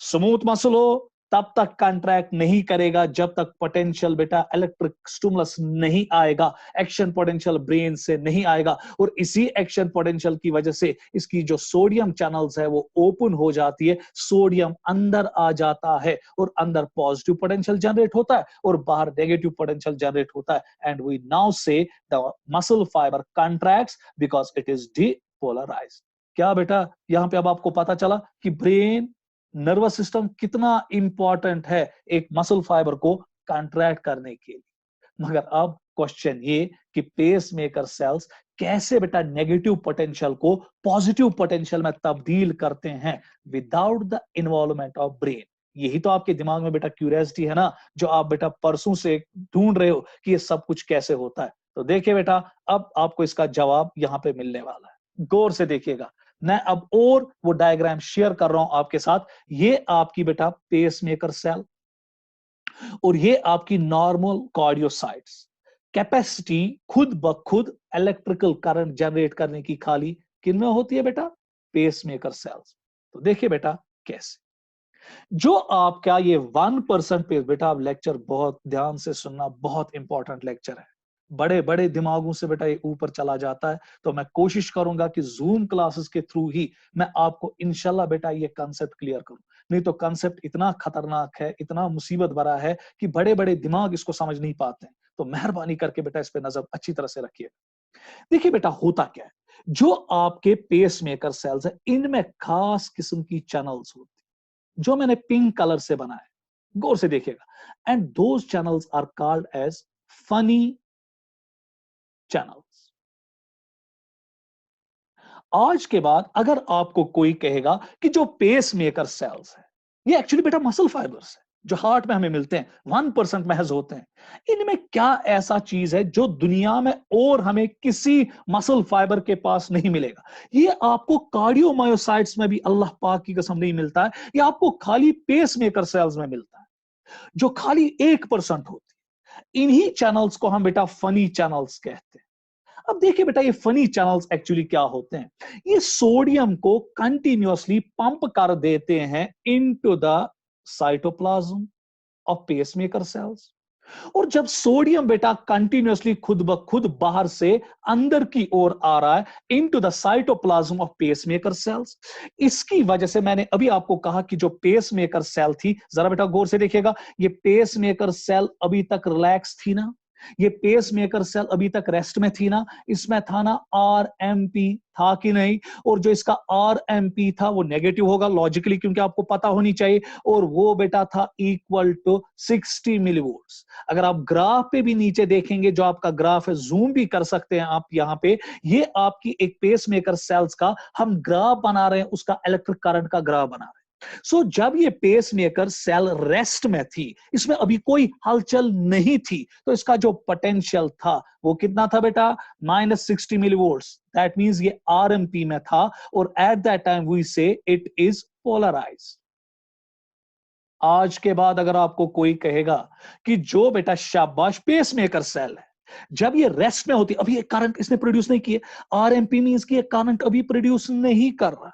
स्मूथ मसल हो, तब तक कंट्रैक्ट नहीं करेगा जब तक पोटेंशियल बेटा इलेक्ट्रिक स्टिमुलस नहीं आएगा, एक्शन पोटेंशियल ब्रेन से नहीं आएगा। और इसी एक्शन पोटेंशियल की वजह से इसकी जो सोडियम चैनल्स है वो ओपन हो जाती है, सोडियम अंदर आ जाता है, और अंदर पॉजिटिव पोटेंशियल जनरेट होता है और बाहर नेगेटिव पोटेंशियल जनरेट होता है। And we now say the muscle fibre contracts because it is depolarised. क्या बेटा, यहां पे अब आपको पता चला कि ब्रेन, नर्वस सिस्टम कितना इंपॉर्टेंट है एक मसल फाइबर को कंट्रैक्ट करने के लिए। मगर अब क्वेश्चन ये कि पेस मेकर सेल्स कैसे बेटा नेगेटिव पोटेंशियल को पॉजिटिव पोटेंशियल में तब्दील करते हैं without the involvement of brain. यही तो आपके दिमाग में बेटा क्यूरियोसिटी है ना, जो आप बेटा परसों से ढूंढ रहे हो कि ये सब कुछ कैसे होता है। तो देखिए बेटा, अब आपको इसका जवाब यहां पे मिलने वाला है, गौर से देखिएगा। मैं अब और वो डायग्राम शेयर कर रहा हूं आपके साथ। ये आपकी बेटा पेस मेकर सेल, और ये आपकी नॉर्मल कार्डियोसाइट्स। कैपेसिटी खुद ब खुद इलेक्ट्रिकल करंट जनरेट करने की खाली किन में होती है बेटा, पेस मेकर सेल्स। तो देखिए बेटा कैसे, जो आपका ये 1% पेस, बेटा आप लेक्चर बहुत ध्यान से सुनना, बहुत इंपॉर्टेंट लेक्चर है, बड़े बड़े दिमागों से बेटा ये ऊपर चला जाता है। तो मैं कोशिश करूंगा कि जूम क्लासेस के थ्रू ही मैं आपको इंशाल्लाह बेटा ये कंसेप्ट क्लियर करूं। नहीं तो कंसेप्ट इतना खतरनाक है, इतना मुसीबत भरा है कि बड़े बड़े दिमाग इसको समझ नहीं पाते हैं। तो मेहरबानी करके बेटा इस पे नजर अच्छी तरह से रखिए। देखिए बेटा होता क्या है, जो आपके पेस मेकर सेल्स है, इनमें खास किस्म की चैनल्स होती है, जो मैंने पिंक कलर से बनाया, गौर से देखिएगा। And those channels are called as funny channels. आज के बाद अगर आपको कोई कहेगा कि जो पेस मेकर सेल्स है ये एक्चुअली बेटा मसल फाइबर्स है, जो हार्ट में हमें मिलते हैं, 1% महज होते हैं, इनमें क्या ऐसा चीज है जो दुनिया में और हमें किसी मसल फाइबर के पास नहीं मिलेगा, ये आपको कार्डियोमायोसाइट्स में भी अल्लाह पाक की कसम नहीं मिलता है, ये आपको खाली पेस मेकर सेल्स में मिलता है, जो खाली 1% होती है। इन्हीं चैनल्स को हम बेटा फनी चैनल्स कहते हैं। अब देखिए बेटा, ये फनी चैनल्स एक्चुअली क्या होते हैं, ये सोडियम को कंटिन्यूअसली पंप कर देते हैं into the cytoplasm of pacemaker cells, और जब सोडियम बेटा कंटिन्यूअसली खुद ब खुद बाहर से अंदर की ओर आ रहा है into the cytoplasm of pacemaker cells, इसकी वजह से मैंने अभी आपको कहा कि जो पेसमेकर सेल थी, जरा बेटा गौर से देखिएगा, ये पेसमेकर सेल अभी तक रिलैक्स थी ना, ये पेस मेकर सेल अभी तक रेस्ट में थी ना, इसमें था ना आरएमपी, था कि नहीं? और जो इसका आरएमपी था वो नेगेटिव होगा लॉजिकली, क्योंकि आपको पता होनी चाहिए, और वो बेटा था इक्वल टू 60 मिलीवोल्ट्स। अगर आप ग्राफ पे भी नीचे देखेंगे, जो आपका ग्राफ है, जूम भी कर सकते हैं आप यहां पे, ये आपकी एक पेस मेकर सेल्स का हम ग्राफ बना रहे हैं, उसका इलेक्ट्रिक करंट का ग्राफ बना रहे हैं। सो जब ये पेस मेकर सेल रेस्ट में थी, इसमें अभी कोई हलचल नहीं थी, तो इसका जो पोटेंशियल था वो कितना था बेटा? -60 मिलीवोल्ट्स। दैट मींस ये आरएमपी में था, और एट दैट टाइम वी से इट इज पोलराइज्ड। आज के बाद अगर आपको कोई कहेगा कि जो बेटा शाबाश पेस मेकर सेल है, जब ये रेस्ट में होती, अभी ये करंट इसने प्रोड्यूस नहीं किए, आरएमपी मींस कि ये करंट अभी प्रोड्यूस नहीं कर रहा है,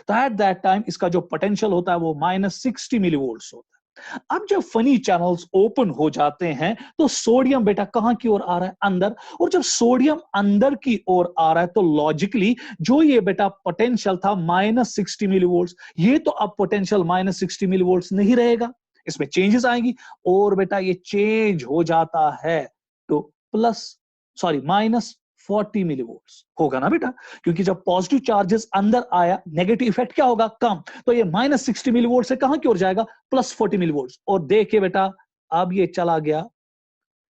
तो एट दैट टाइम इसका जो पोटेंशियल होता है वो -60 मिलीवोल्ट्स होता है। अब जब फनी चैनल्स ओपन हो जाते हैं, तो सोडियम बेटा कहां की ओर आ रहा है? अंदर। और जब सोडियम अंदर की ओर आ रहा है, तो लॉजिकली जो ये बेटा पोटेंशियल था -60 मिलीवोल्ट्स, ये तो अब पोटेंशियल -60 मिलीवोल्ट्स नहीं रहेगा, इसमें चेंजेस आएंगी, और बेटा ये चेंज हो जाता है तो प्लस, सॉरी, -40 मिलीवोल्ट्स होगा ना बेटा, क्योंकि जब पॉजिटिव चार्जेस अंदर आया, नेगेटिव इफेक्ट क्या होगा? कम। तो ये -60 मिलीवोल्ट से कहां की ओर जाएगा? +40 मिलीवोल्ट। और देखिए बेटा, अब ये चला गया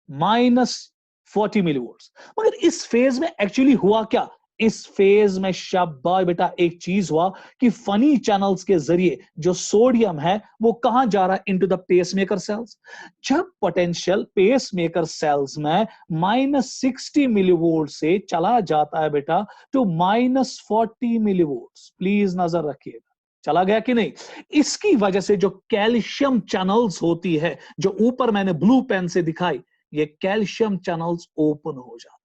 -40 मिलीवोल्ट। मगर इस फेज में एक्चुअली हुआ क्या? इस फेज में शाबाश बेटा एक चीज हुआ कि फनी चैनल्स के जरिए जो सोडियम है वो कहां जा रहा है? Into the pacemaker cells. जब पोटेंशियल पेसमेकर सेल्स में -60 मिलीवोल्ट से चला जाता है बेटा तो -40 मिलीवोल्ट, प्लीज नजर रखिएगा, चला गया कि नहीं? इसकी वजह से जो कैल्शियम चैनल्स होती है, जो ऊपर मैंने ब्लू पेन से दिखाई, ये कैल्शियम चैनल्स ओपन हो जाती है।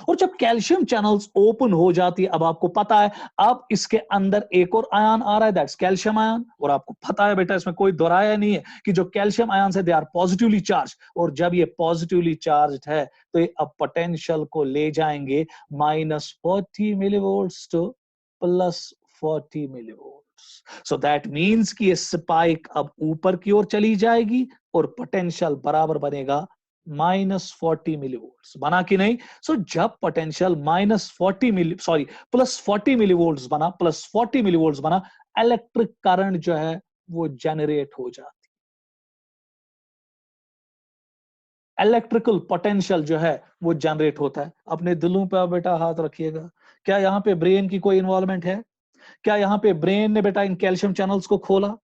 और जब कैल्शियम चैनल्स ओपन हो जाती है, अब आपको पता है, अब इसके अंदर एक और आयन आ रहा है, दैट्स कैल्शियम आयन। और आपको पता है बेटा, इसमें कोई दोहराया नहीं है कि जो कैल्शियम आयन है दे आर पॉजिटिवली चार्ज, और जब ये पॉजिटिवली चार्ज है तो ये अब पोटेंशियल को ले जाएंगे -40 millivolts to +40 millivolt. So that means कि ये स्पाइक अब ऊपर की ओर चली जाएगी, और पोटेंशियल बराबर बनेगा -40 मिलीवोल्ट्स। बना कि नहीं? सो जब पोटेंशियल -40 मिली, सॉरी, +40 मिलीवोल्ट्स बना, +40 मिलीवोल्ट्स बना, इलेक्ट्रिक करंट जो है वो जनरेट हो जाता है, इलेक्ट्रिकल पोटेंशियल जो है वो जनरेट होता है। अपने दिलों पे बेटा हाथ रखिएगा, क्या यहाँ पे ब्रेन की कोई इन्वॉल्वमेंट है? क्या यहाँ पे ब्रेन ने बेटा इन कैल्शियम चैनल्स को खोला?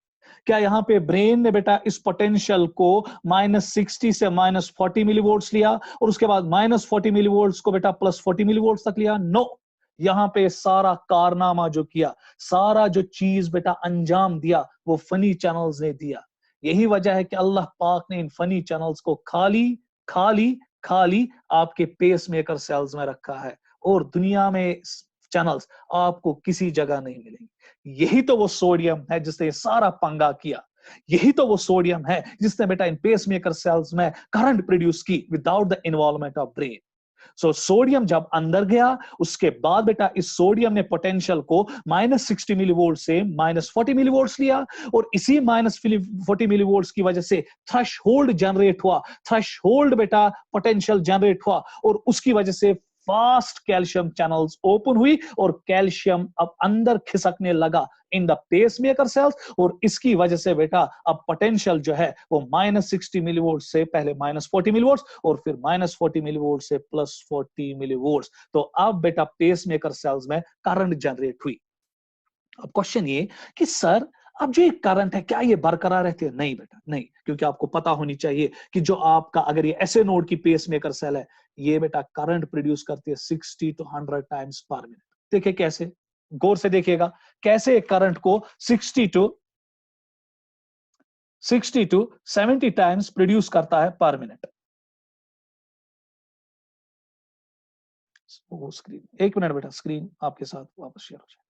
क्या यहाँ पे ब्रेन ने बेटा इस पोटेंशियल को -60 से -40 मिलीवोल्ट्स लिया, और उसके बाद -40 मिलीवोल्ट्स को बेटा +40 मिलीवोल्ट्स तक लिया? नो। यहाँ पे सारा कारनामा जो किया, सारा जो चीज बेटा अंजाम दिया, वो फनी चैनल्स ने दिया। यही वजह है कि अल्लाह पाक ने इन फनी चैनल्स को खाली खाली खाली आपके पेस मेकर सेल्स में रखा है, और दुनिया में चैनल्स आपको किसी जगह नहीं मिलेंगे। यही तो वो सोडियम है जिसने सारा पंगा किया, यही तो वो सोडियम है जिसने बेटा इन पेस मेकर सेल्स में करंट प्रोड्यूस की without the involvement of brain. So sodium जब अंदर गया, उसके बाद बेटा इस सोडियम ने पोटेंशियल को -60 मिलीवोल्ट से -40 मिलीवोल्ट लिया, और इसी -40 मिलीवोल्ट की वजह से थ्रेश होल्ड जनरेट हुआ, थ्रेश होल्ड बेटा पोटेंशियल जनरेट हुआ, और उसकी वजह से फास्ट कैल्शियम चैनल्स ओपन हुई, और कैल्शियम अब अंदर खिसकने लगा इन द पेसमेकर सेल्स, और इसकी वजह से बेटा अब पोटेंशियल जो है वो -60 मिलीवोल्ट से पहले -40 मिलीवोल्ट, और फिर -40 मिलीवोल्ट से +40 मिलीवोल्ट। तो अब बेटा पेसमेकर सेल्स में करंट जनरेट हुई। अब क्वेश्चन ये कि सर, अब जो ये करंट है क्या ये बरकरार रहती है? नहीं बेटा, नहीं, क्योंकि आपको पता होनी चाहिए कि जो आपका, अगर ये ऐसे नोड की पेसमेकर सेल है, ये बेटा करंट प्रोड्यूस करती है 60 to 100 टाइम्स पर मिनट। देखिए कैसे, गौर से देखिएगा, कैसे करंट को 60 टू 70 टाइम्स प्रोड्यूस करता है पर मिनट। वो स्क्रीन, एक मिनट बेटा, स्क्रीन आपके साथ वापस शेयर हो जाए।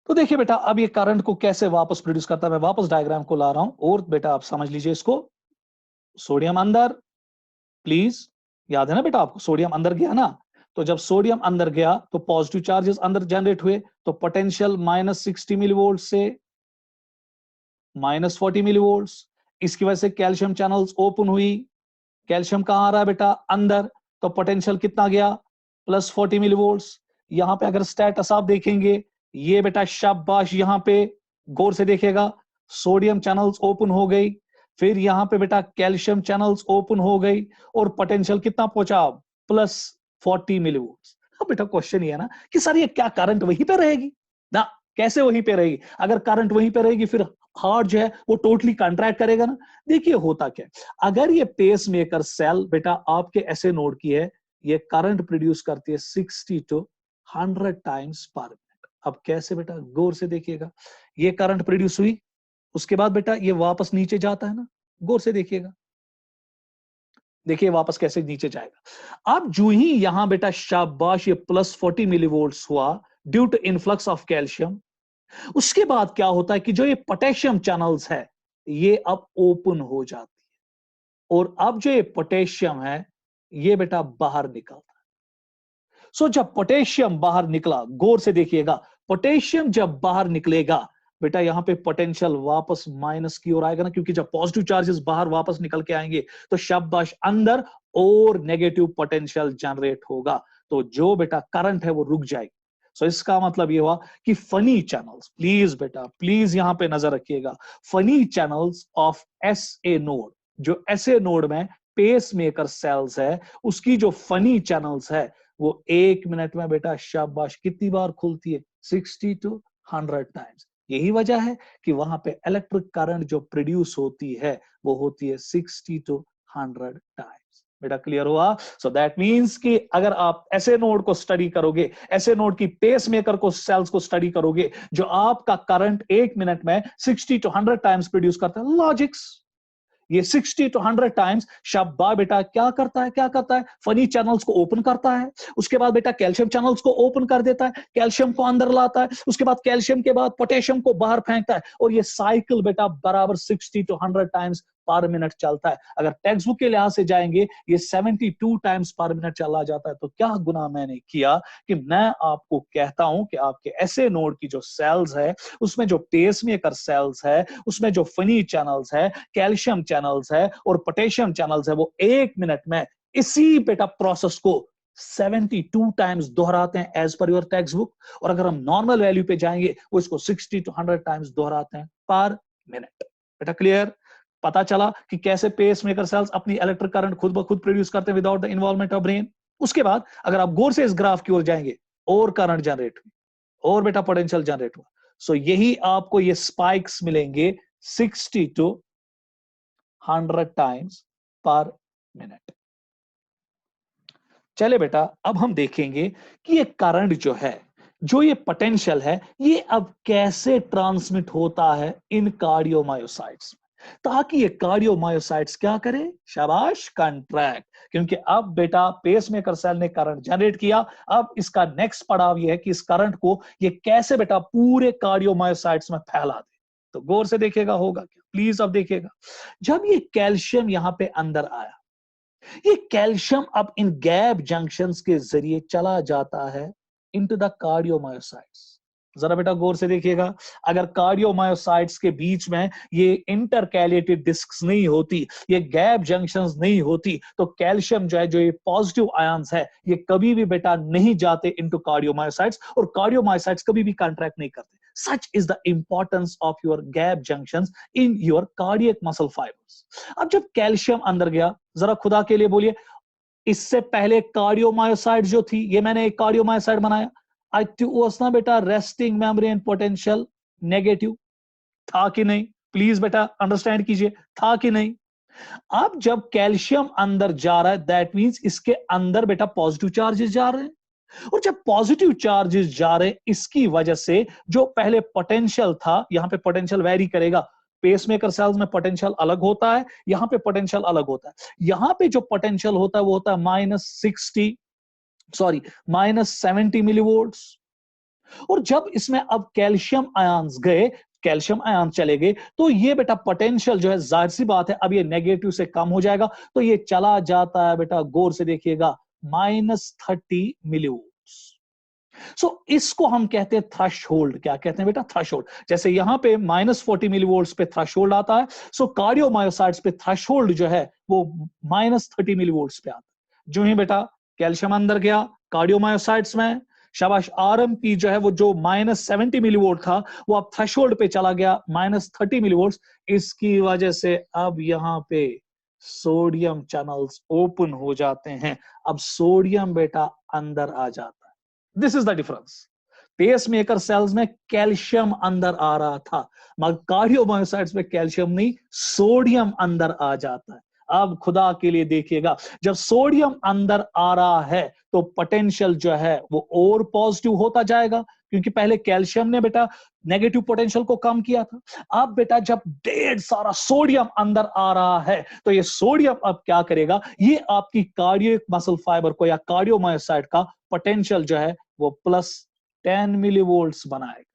तो देखिए बेटा, अब ये करंट को कैसे वापस प्रोड्यूस करता है, मैं वापस डायग्राम को ला रहा हूं और बेटा आप समझ लीजिए इसको। सोडियम अंदर, प्लीज, याद है ना बेटा आपको, सोडियम अंदर गया ना, तो जब सोडियम अंदर गया तो पॉजिटिव चार्जेस अंदर जनरेट हुए, तो पोटेंशियल -60 मिलीवोल्ट से -40 मिलीवोल्ट। इसकी वजह से कैल्शियम चैनल्स ओपन हुई, कैल्शियम कहां आ रहा है बेटा, अंदर, तो पोटेंशियल कितना गया, +40 मिलीवोल्ट। यहां पे अगर स्टेटस आप देखेंगे, ये बेटा शाबाश, यहां पे गौर से देखिएगा, सोडियम चैनल्स ओपन हो गई, फिर यहां पे बेटा कैल्शियम चैनल्स ओपन हो गई और पोटेंशियल कितना पहुंचा, +40 मिलीवोल्ट। अब बेटा क्वेश्चन ये है ना कि सर ये क्या करंट वहीं पे रहेगी ना, कैसे वहीं पे रहेगी, अगर करंट वहीं पे रहेगी फिर हार्ट जो है वो टोटली कंट्रैक्ट करेगा ना। देखिए होता क्या, अगर ये पेस मेकर सेल बेटा आपके ऐसे नोड की है, ये करंट प्रोड्यूस करती है 60 to 100 टाइम्स पर मिनट। अब कैसे बेटा, गौर से देखिएगा, ये करंट प्रोड्यूस हुई, उसके बाद बेटा ये वापस नीचे जाता है ना, गौर से देखिएगा, देखिए वापस कैसे नीचे जाएगा। अब जो ही यहां बेटा शाबाश ये +40 मिलीवोल्ट हुआ due to influx of calcium, उसके बाद क्या होता है कि जो ये पोटेशियम चैनल्स है ये अब ओपन हो जाती है, और अब जो ये पोटेशियम है ये बेटा बाहर निकलता है। सो जब पोटेशियम बाहर निकला, गौर से देखिएगा, पोटेशियम जब बाहर निकलेगा बेटा यहां पे पोटेंशियल वापस माइनस की ओर आएगा ना, क्योंकि जब पॉजिटिव चार्जेस बाहर वापस निकल के आएंगे तो शाबाश अंदर और नेगेटिव पोटेंशियल जनरेट होगा, तो जो बेटा करंट है वो रुक जाएगी। सो इसका मतलब ये हुआ कि फनी चैनल्स, प्लीज बेटा प्लीज यहां पे नजर रखिएगा, funny channels of SA node, जो एसए नोड में पेस मेकर सेल्स है उसकी जो फनी चैनल्स है वो 1 मिनट में बेटा शाबाश कितनी बार खुलती है, 60 to 100 टाइम्स। यही वजह है कि वहां पे इलेक्ट्रिक करंट जो प्रोड्यूस होती है वो होती है 60 to 100 टाइम्स। बेटा क्लियर हुआ? सो दैट मींस कि अगर आप ऐसे नोड को स्टडी करोगे, ऐसे नोड की पेस मेकर को सेल्स को स्टडी करोगे जो आपका करंट 1 मिनट में 60 to 100 टाइम्स प्रोड्यूस करता है, लॉजिक्स ये 60 to 100 टाइम्स शाबा बेटा क्या करता है, क्या करता है, फनी चैनल्स को ओपन करता है, उसके बाद बेटा कैल्शियम चैनल्स को ओपन कर देता है, कैल्शियम को अंदर लाता है, उसके बाद कैल्शियम के बाद पोटेशियम को बाहर फेंकता है, और ये साइकिल बेटा बराबर 60 to 100 टाइम्स पर मिनट चलता है। अगर टेक्स्ट बुक के लिहाज से जाएंगे ये 72 टाइम्स पर मिनट चला जाता है। तो क्या गुनाह मैंने किया कि मैं आपको कहता हूं कि आपके ऐसे नोड की जो सेल्स है उसमें जो पेस मेकर सेल्स है उसमें जो फनी चैनल्स है, कैल्शियम चैनल्स है और पोटेशियम चैनल्स है, वो 1 मिनट में इसी बेटा प्रोसेस को 72 टाइम्स दोहराते हैं as per your text book, और अगर हम नॉर्मल वैल्यू पे जाएंगे वो इसको 60 to 100 टाइम्स दोहराते हैं पर मिनट। बेटा क्लियर? पता चला कि कैसे पेस मेकर सेल्स अपनी इलेक्ट्रिक करंट खुद ब खुद प्रोड्यूस करते हैं without the involvement of brain. उसके बाद अगर आप गौर से इस ग्राफ की ओर जाएंगे, और करंट जनरेट हुई और बेटा पोटेंशियल जनरेट हुआ, सो यही आपको ये स्पाइक्स मिलेंगे 60 to 100 टाइम्स पर मिनट। चले बेटा अब हम देखेंगे कि ये करंट जो है, जो ये पोटेंशियल है, ये अब कैसे ट्रांसमिट होता है इन कार्डियोमायोसाइट्स, ताकि ये कार्डियोमायोसाइट्स क्या करे, शाबाश कंट्रैक्ट। क्योंकि अब बेटा पेसमेकर सेल ने करंट जनरेट किया, अब इसका नेक्स्ट पड़ाव ये है कि इस करंट को ये कैसे बेटा पूरे कार्डियोमायोसाइट्स में फैला दे। तो गौर से देखिएगा होगा क्या, प्लीज अब देखिएगा, जब ये कैल्शियम यहां पे अंदर आया, ये कैल्शियम अब इन गैप जंक्शंस के जरिए चला जाता है इनटू द कार्डियोमायोसाइट्स। जरा बेटा गौर से देखिएगा, अगर कार्डियोमायोसाइट्स के बीच में ये इंटरकैलेटेड डिस्क्स नहीं होती, ये गैप जंक्शंस नहीं होती, तो कैल्शियम जो है, जो ये पॉजिटिव आयंस है, ये कभी भी बेटा नहीं जाते इनटू कार्डियोमायोसाइट्स, और कार्डियोमायोसाइट्स कभी भी कॉन्ट्रैक्ट नहीं करते। Such is the importance of your gap junctions in your cardiac muscle fibers. अब जब कैल्शियम अंदर गया, जरा खुदा के लिए बोलिए, इससे पहले कार्डियोमायोसाइट जो थी, ये मैंने एक कार्डियोमायोसाइट बनाया, was ना बेटा रेस्टिंग मेम्ब्रेन पोटेंशियल नेगेटिव था कि नहीं, प्लीज बेटा अंडरस्टैंड कीजिए, था कि नहीं। अब जब कैल्शियम अंदर जा रहा है दैट मींस इसके अंदर बेटा पॉजिटिव चार्जेस जा रहे हैं, और जब पॉजिटिव चार्जेस जा रहे इसकी वजह से जो पहले पोटेंशियल था, यहां पे पोटेंशियल वेरी करेगा, पेसमेकर सेल्स में पोटेंशियल अलग होता है, यहां पे पोटेंशियल अलग होता है। यहां पे जो पोटेंशियल होता है वो होता है -70 मिलीवोल्ट्स, और जब इसमें अब कैल्शियम आयंस गए, कैल्शियम आयन चले गए, तो ये बेटा पोटेंशियल जो है, जाहिर सी बात है अब ये नेगेटिव से कम हो जाएगा, तो ये चला जाता है बेटा, गौर से देखिएगा, -30 मिलीवोल्ट्स। सो इसको हम कहते हैं थ्रेशोल्ड। क्या कहते हैं बेटा? थ्रेशोल्ड। जैसे यहां पे -40 मिलीवोल्ट्स पे थ्रेशोल्ड आता है, सो कार्डियोमायोसाइट्स पे थ्रेशोल्ड जो है वो -30 मिलीवोल्ट्स पे आता है। जो ही बेटा कैल्शियम अंदर गया कार्डियोमायोसाइट्स में, शाबाश, आरएमपी जो है वो जो -70 मिलीवोल्ट था वो अब थ्रेशोल्ड पे चला गया -30 मिलीवोल्ट्स। इसकी वजह से अब यहां पे सोडियम चैनल्स ओपन हो जाते हैं। अब सोडियम बेटा अंदर आ जाता है। This is the difference. Pacemaker cells में कैल्शियम अंदर आ रहा था, मगर कार्डियोमायोसाइट्स में कैल्शियम नहीं, सोडियम अंदर आ जाता है। अब खुदा के लिए देखिएगा, जब सोडियम अंदर आ रहा है तो पोटेंशियल जो है वो और पॉजिटिव होता जाएगा, क्योंकि पहले कैल्शियम ने बेटा नेगेटिव पोटेंशियल को कम किया था। अब बेटा जब ढेर सारा सोडियम अंदर आ रहा है तो ये सोडियम अब क्या करेगा, ये आपकी कार्डियक मसल फाइबर को या कार्डियोमायोसाइट का पोटेंशियल जो है वो +10 millivolts बनाएगा।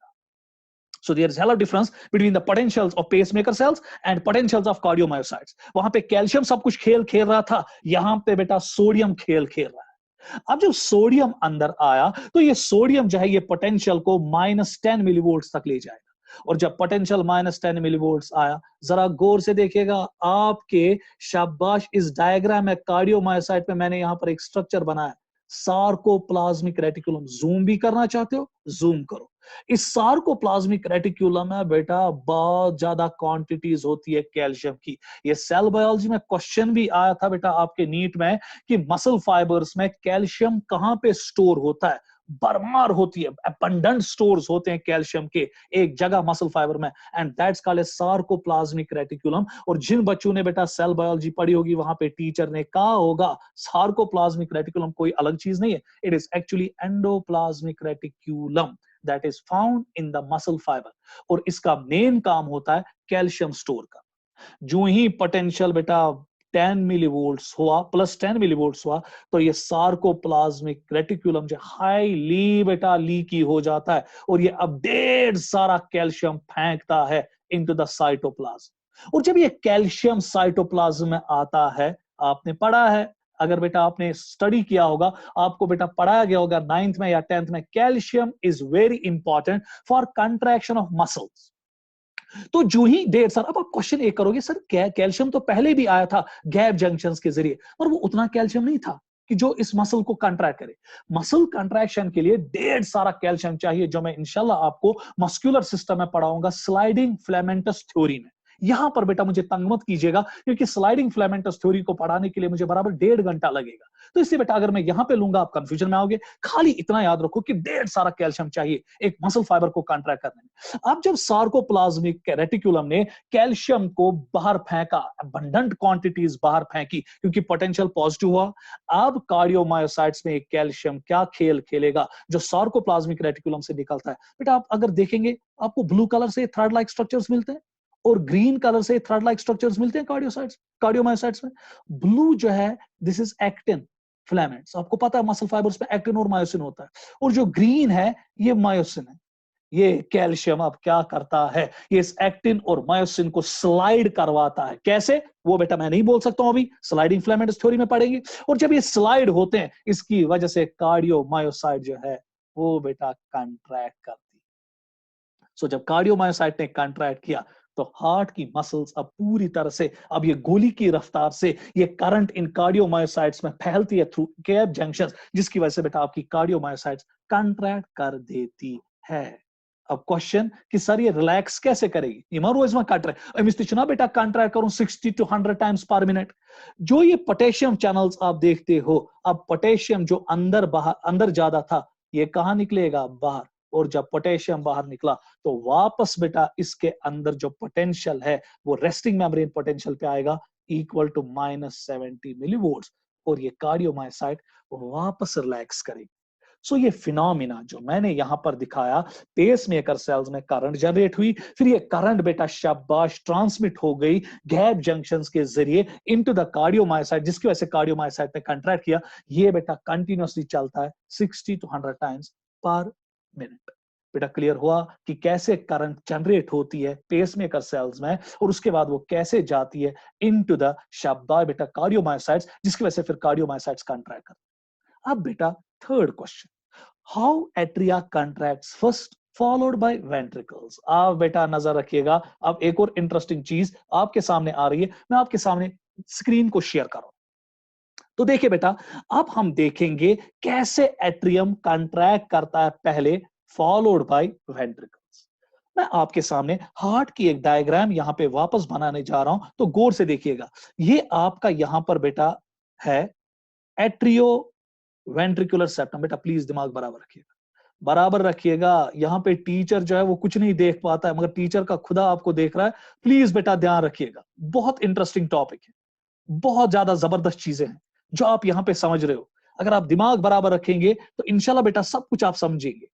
So there is a hell of difference between the potentials of pacemaker cells and potentials of cardiomyocytes. वहां पे कैल्शियम सब कुछ खेल खेल रहा था, यहां पे बेटा सोडियम खेल खेल रहा है। अब जब सोडियम अंदर आया तो ये सोडियम जो है ये पोटेंशियल को -10 मिलीवोल्ट्स तक ले जाएगा। और जब पोटेंशियल -10 मिलीवोल्ट्स आया, जरा गौर से देखिएगा आपके, शाबाश, इस डायग्राम में कार्डियोमायोसाइट में मैंने यहां पर एक स्ट्रक्चर बनाया, सार्कोप्लाज्मिक रेटिकुलम। जूम भी करना चाहते हो, जूम करो। इस सार्कोप्लाज्मिक रेटिकुलम में बेटा बहुत ज्यादा क्वांटिटीज होती है कैल्शियम की। ये सेल बायोलॉजी में क्वेश्चन भी आया था बेटा आपके नीट में कि मसल फाइबर्स में कैल्शियम कहां पे स्टोर होता है। भरमार होती है, अबंडेंट स्टोर्स होते हैं कैल्शियम के एक जगह मसल फाइबर में, and that's called as sarcoplasmic reticulum. और जिन बच्चों ने बेटा सेल बायोलॉजी पढ़ी होगी, वहां पे टीचर ने कहा होगा सार्कोप्लाज्मिक रेटिकुलम कोई अलग चीज नहीं है, it is actually endoplasmic reticulum that is found in the muscle fiber। और इसका मेन काम होता है कैल्शियम स्टोर का। जो ही पोटेंशियल बेटा 10 मिलीवोल्ट्स हुआ, +10 मिलीवोल्ट्स हुआ, तो ये सार्कोप्लाज्मिक रेटिकुलम जो हाईली बेटा लीकी हो जाता है, और ये अब ढेर सारा कैल्शियम फेंकता है इनटू द साइटोप्लाज्म। और जब ये कैल्शियम साइटोप्लाज्म में आता है, आपने पढ़ा है, अगर बेटा आपने स्टडी किया होगा, आपको बेटा पढ़ाया गया होगा 9th में या 10th में, calcium is very important for contraction of muscles. तो जो ही ढेर सारा, अब आप क्वेश्चन एक करोगे, सर कैल्शियम तो पहले भी आया था गैप जंक्शंस के जरिए, और वो उतना कैल्शियम नहीं था कि जो इस मसल को कंट्रैक्ट करे। मसल कंट्रैक्शन के लिए ढेर सारा कैल्शियम चाहिए, जो मैं इंशाल्लाह आपको मस्कुलर सिस्टम में पढ़ाऊंगा स्लाइडिंग फिलामेंटस थ्योरी में। यहां पर बेटा मुझे तंग मत कीजिएगा, क्योंकि स्लाइडिंग फिलामेंटस थ्योरी को पढ़ाने के लिए मुझे बराबर 1.5 घंटा लगेगा। तो इसलिए बेटा अगर मैं यहां पे लूंगा आप कंफ्यूजन में आओगे। खाली इतना याद रखो कि ढेर सारा कैल्शियम चाहिए एक मसल फाइबर को कंट्रैक्ट करने में। अब जब सार्कोप्लाज्मिक रेटिकुलम ने कैल्शियम को बाहर फेंका, अबंडेंट क्वांटिटीज बाहर फेंकी, क्योंकि पोटेंशियल पॉजिटिव हुआ, अब कार्डियोमायोसाइट्स में कैल्शियम क्या खेल खेलेगा जो सार्कोप्लाज्मिक रेटिकुलम से निकलता है। बेटा आप अगर देखेंगे, आपको ब्लू कलर से थ्रेड लाइक स्ट्रक्चर्स मिलते हैं और ग्रीन कलर से थ्रेड लाइक स्ट्रक्चर्स मिलते हैं कार्डियोमायोसाइट्स में। ब्लू जो है, दिस इज एक्टिन फिलामेंट्स। आपको पता है मसल फाइबर्स पे एक्टिन और मायोसिन होता है, और जो ग्रीन है ये मायोसिन है। ये कैल्शियम अब क्या करता है, ये इस एक्टिन और मायोसिन को स्लाइड करवाता है। कैसे, वो बेटा मैं नहीं बोल सकता हूं, अभी स्लाइडिंग फिलामेंट्स थ्योरी में पढ़ेंगे। और जब ये स्लाइड होते हैं, इसकी वजह से कार्डियोमायोसाइट जो है वो बेटा कंट्रैक्ट करती है। सो जब कार्डियोमायोसाइट ने कंट्रैक्ट किया तो हार्ट की मसल्स अब पूरी तरह से, अब ये गोली की रफ्तार से ये करंट इन कार्डियोमायोसाइट्स में फैलती है थ्रू गैप जंक्शंस, जिसकी वजह से बेटा आपकी कार्डियोमायोसाइट्स कंट्रैक्ट कर देती है। अब क्वेश्चन कि सर ये रिलैक्स कैसे करेगी, इमरोइज्मा कंट्रैक्ट मिस्टिचना बेटा कंट्रैक्ट करूं 60 to 100 टाइम्स पर मिनट। जो ये पोटेशियम चैनल्स आप देखते हो, अब पोटेशियम जो अंदर ज्यादा था, ये कहां निकलेगा, बाहर। और जब पोटेशियम बाहर निकला तो वापस बेटा इसके अंदर जो पोटेंशियल है वो रेस्टिंग मेम्ब्रेन पोटेंशियल पे आएगा, इक्वल टू -70 मिलीवोल्ट्स, और ये कार्डियोमायोसाइट वापस रिलैक्स करेगी। सो ये फिनोमिना जो मैंने यहां पर दिखाया, पेसमेकर सेल्स में करंट जनरेट हुई, फिर ये करंट बेटा शाबाश ट्रांसमिट हो गई गैप जंक्शंस के जरिए इनटू द कार्डियोमायोसाइट, जिसकी वजह से कार्डियोमायोसाइट ने कंट्रैक्ट किया। ये बेटा कंटिन्यूअसली चलता है 60 to 100 टाइम्स पर मिनट। बेटा क्लियर हुआ कि कैसे करंट जनरेट होती है पेसमेकर सेल्स में और उसके बाद वो कैसे जाती है इनटू द शाबाश बेटा कार्डियोमायोसाइट्स, जिसकी वजह से फिर कार्डियोमायोसाइट्स कंट्रैक्ट करते। अब बेटा third question, how atria contracts first followed by ventricles. आप बेटा नजर रखिएगा, अब एक और इंटरेस्टिंग चीज आपके सामने आ रही है, मैं आपके सामने स्क्रीन को शेयर कर रहा हूं। तो देखिए बेटा, अब हम देखेंगे कैसे एट्रियम कंट्रैक्ट करता है पहले, फॉलोड बाय वेंट्रिकल्स। मैं आपके सामने हार्ट की एक डायग्राम यहां पे वापस बनाने जा रहा हूं, तो गौर से देखिएगा। ये आपका यहां पर बेटा है एट्रियो वेंट्रिकुलर सेप्टम। बेटा प्लीज दिमाग बराबर रखिएगा, बराबर रखिएगा। यहां पे टीचर जो है वो कुछ नहीं देख पाता है, मगर टीचर का खुदा आपको देख रहा है। प्लीज बेटा ध्यान रखिएगा, बहुत इंटरेस्टिंग टॉपिक है, बहुत ज्यादा जबरदस्त चीजें हैं जो आप यहां पे समझ रहे हो। अगर आप दिमाग बराबर रखेंगे तो इंशाल्लाह बेटा सब कुछ आप समझेंगे।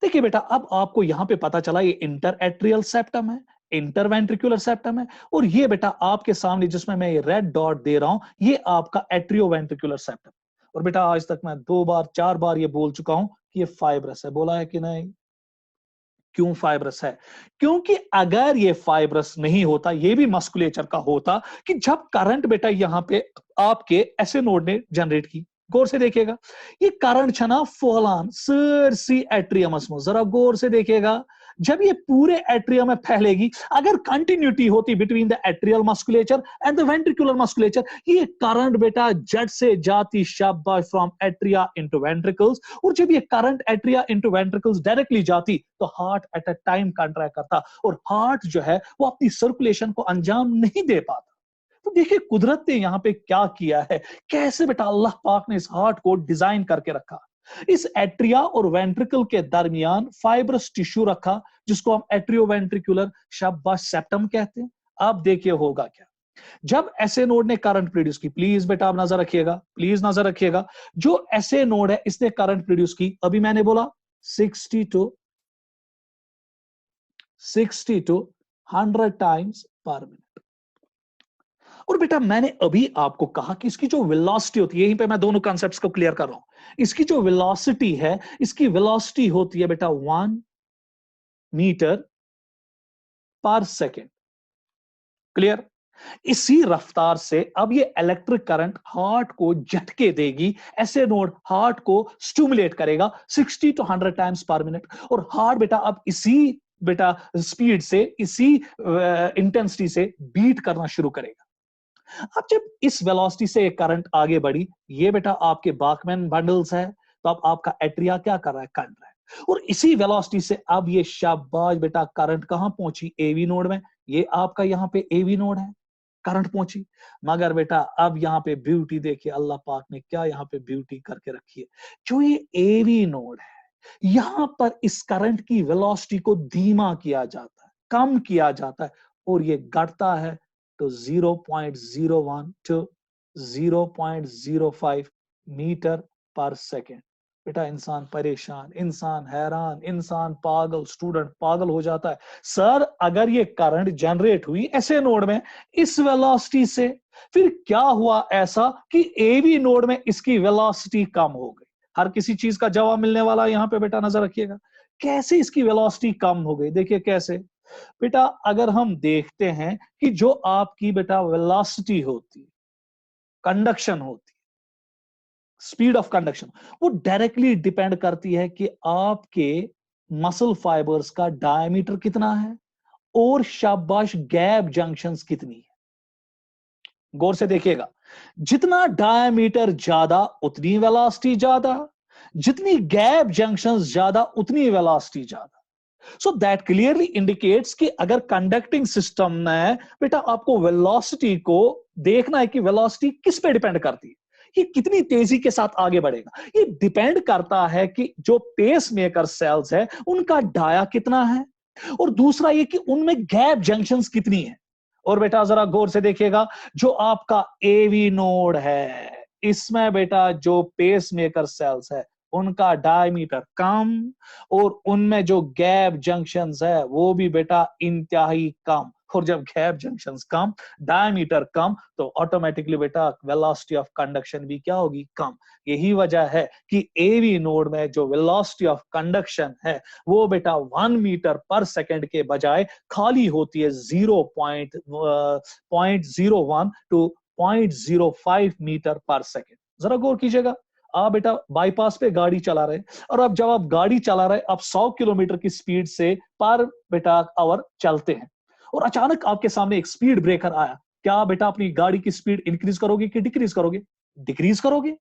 देखिए बेटा, अब आपको यहां पे पता चला ये इंटर एट्रियल सेप्टम है, इंटरवेंट्रिकुलर सेप्टम है, और ये बेटा आपके सामने जिसमें मैं ये रेड डॉट दे रहा हूं, ये आपका एट्रियोवेंट्रिकुलर सेप्टम। और बेटा आज तक मैं 2 बार 4 बार ये बोल चुका हूं कि ये फाइब्रस है, बोला है कि नहीं? क्यों फाइब्रस है? क्योंकि अगर ये फाइब्रस नहीं होता, ये भी मस्कुलेचर का होता, कि जब करंट बेटा यहां पे आपके ऐसे नोड ने जनरेट की, गौर से देखिएगा, ये करंट छना फोलान सर सी एट्रियमस में, जरा गौर से देखिएगा, जब ये पूरे एट्रियम में फैलेगी, अगर कंटिन्यूटी होती between the atrial musculature and the ventricular musculature, ये करंट बेटा जट से जाती शाबाश फ्रॉम एट्रिया इनटू वेंट्रिकल्स, और जब ये current atria into ventricles directly जाती तो heart at a time contract करता, और हार्ट जो है वो अपनी सर्कुलेशन को अंजाम नहीं दे पाता। तो देखिए कुदरत ने यहां पे क्या किया है, कैसे बेटा अल्लाह पाक ने इस हार्ट को डिजाइन करके रखा। इस एट्रिया और वेंट्रिकल के दरमियान फाइब्रस टिश्यू रखा, जिसको हम एट्रियोवेंट्रिकुलर शाबाश सेप्टम कहते हैं। अब देखिए होगा क्या, जब ऐसे नोड ने करंट प्रोड्यूस की, प्लीज बेटा आप नजर रखिएगा, प्लीज नजर रखिएगा, जो ऐसे नोड है इसने करंट प्रोड्यूस की, अभी मैंने बोला 60 to 100 टाइम्स पर मिनट। और बेटा मैंने अभी आपको कहा कि इसकी जो वेलोसिटी होती है, यहीं पे मैं दोनों कॉन्सेप्ट्स को क्लियर कर रहा हूं, इसकी जो वेलोसिटी है, इसकी वेलोसिटी होती है बेटा 1 मीटर पर सेकेंड। क्लियर? इसी रफ्तार से अब ये इलेक्ट्रिक करंट हार्ट को झटके देगी, ऐसे नोड हार्ट को स्टिमुलेट करेगा 60 to 100 टाइम्स पर मिनट, और हार्ट बेटा अब इसी बेटा स्पीड से, इसी इंटेंसिटी से बीट करना शुरू करेगा। अब जब इस वेलोसिटी से करंट आगे बढ़ी, ये बेटा आपके बाकमैन बंडल्स है, तो अब आपका एट्रिया क्या कर रहा है? कंट रहा है, और इसी वेलोसिटी से अब ये शाबाश बेटा करंट कहां पहुंची? एवी नोड में। ये आपका यहां पे एवी नोड है, करंट पहुंची। मगर बेटा अब यहां पे ब्यूटी देखिए, अल्लाह पाक ने क्या यहां पे ब्यूटी करके रखी है। जो ये एवी नोड है, यहां पर इस करंट की वेलोसिटी को धीमा किया जाता है, कम किया जाता है, और ये घटता है तो 0.01 to 0.05 मीटर पर सेकेंड। बेटा इंसान परेशान, इंसान हैरान, इंसान पागल, स्टूडेंट पागल हो जाता है। सर अगर ये करंट जनरेट हुई ऐसे नोड में इस वेलोसिटी से, फिर क्या हुआ ऐसा कि एवी नोड में इसकी वेलोसिटी कम हो गई? हर किसी चीज का जवाब मिलने वाला यहां पे बेटा नजर रखिएगा। कैसे इसकी वेलोसिटी कम हो गई? देखिए कैसे बेटा, अगर हम देखते हैं कि जो आपकी बेटा वेलोसिटी होती है, कंडक्शन होती है, स्पीड ऑफ कंडक्शन, वो डायरेक्टली डिपेंड करती है कि आपके मसल फाइबर्स का डायमीटर कितना है और शाबाश गैप जंक्शंस कितनी है। गौर से देखिएगा, जितना डायमीटर ज्यादा उतनी वेलोसिटी ज्यादा, जितनी गैप जंक्शंस ज्यादा उतनी वेलोसिटी ज्यादा। सो दैट क्लियरली इंडिकेट्स कि अगर कंडक्टिंग सिस्टम में बेटा आपको वेलोसिटी को देखना है कि वेलोसिटी किस पे डिपेंड करती है, ये कितनी तेजी के साथ आगे बढ़ेगा, ये डिपेंड करता है कि जो पेस मेकर सेल्स है उनका डाया कितना है, और दूसरा ये कि उनमें गैप जंक्शंस कितनी है। और बेटा जरा गौर से देखिएगा, जो आपका एवी नोड है, इसमें बेटा जो पेस मेकर सेल्स है उनका डायमीटर कम, और उनमें जो गैप जंक्शंस है वो भी बेटा इंतहाई कम। और जब गैप जंक्शंस कम, डायमीटर कम, तो ऑटोमेटिकली बेटा वेलोसिटी ऑफ कंडक्शन भी क्या होगी? कम। यही वजह है कि एवी नोड में जो वेलोसिटी ऑफ कंडक्शन है वो बेटा 1 मीटर पर सेकंड के बजाय खाली होती है 0.01 टू 0.05 मीटर पर सेकंड। जरा गौर कीजिएगा, आप बेटा बाईपास पे गाड़ी चला रहे, और अब जब आप गाड़ी चला रहे, आप 100 किलोमीटर की स्पीड से पर बेटा आवर चलते हैं, और अचानक आपके सामने एक स्पीड ब्रेकर आया, क्या बेटा अपनी गाड़ी की स्पीड इंक्रीज करोगे कि डिक्रीज करोगे? डिक्रीज करोगे।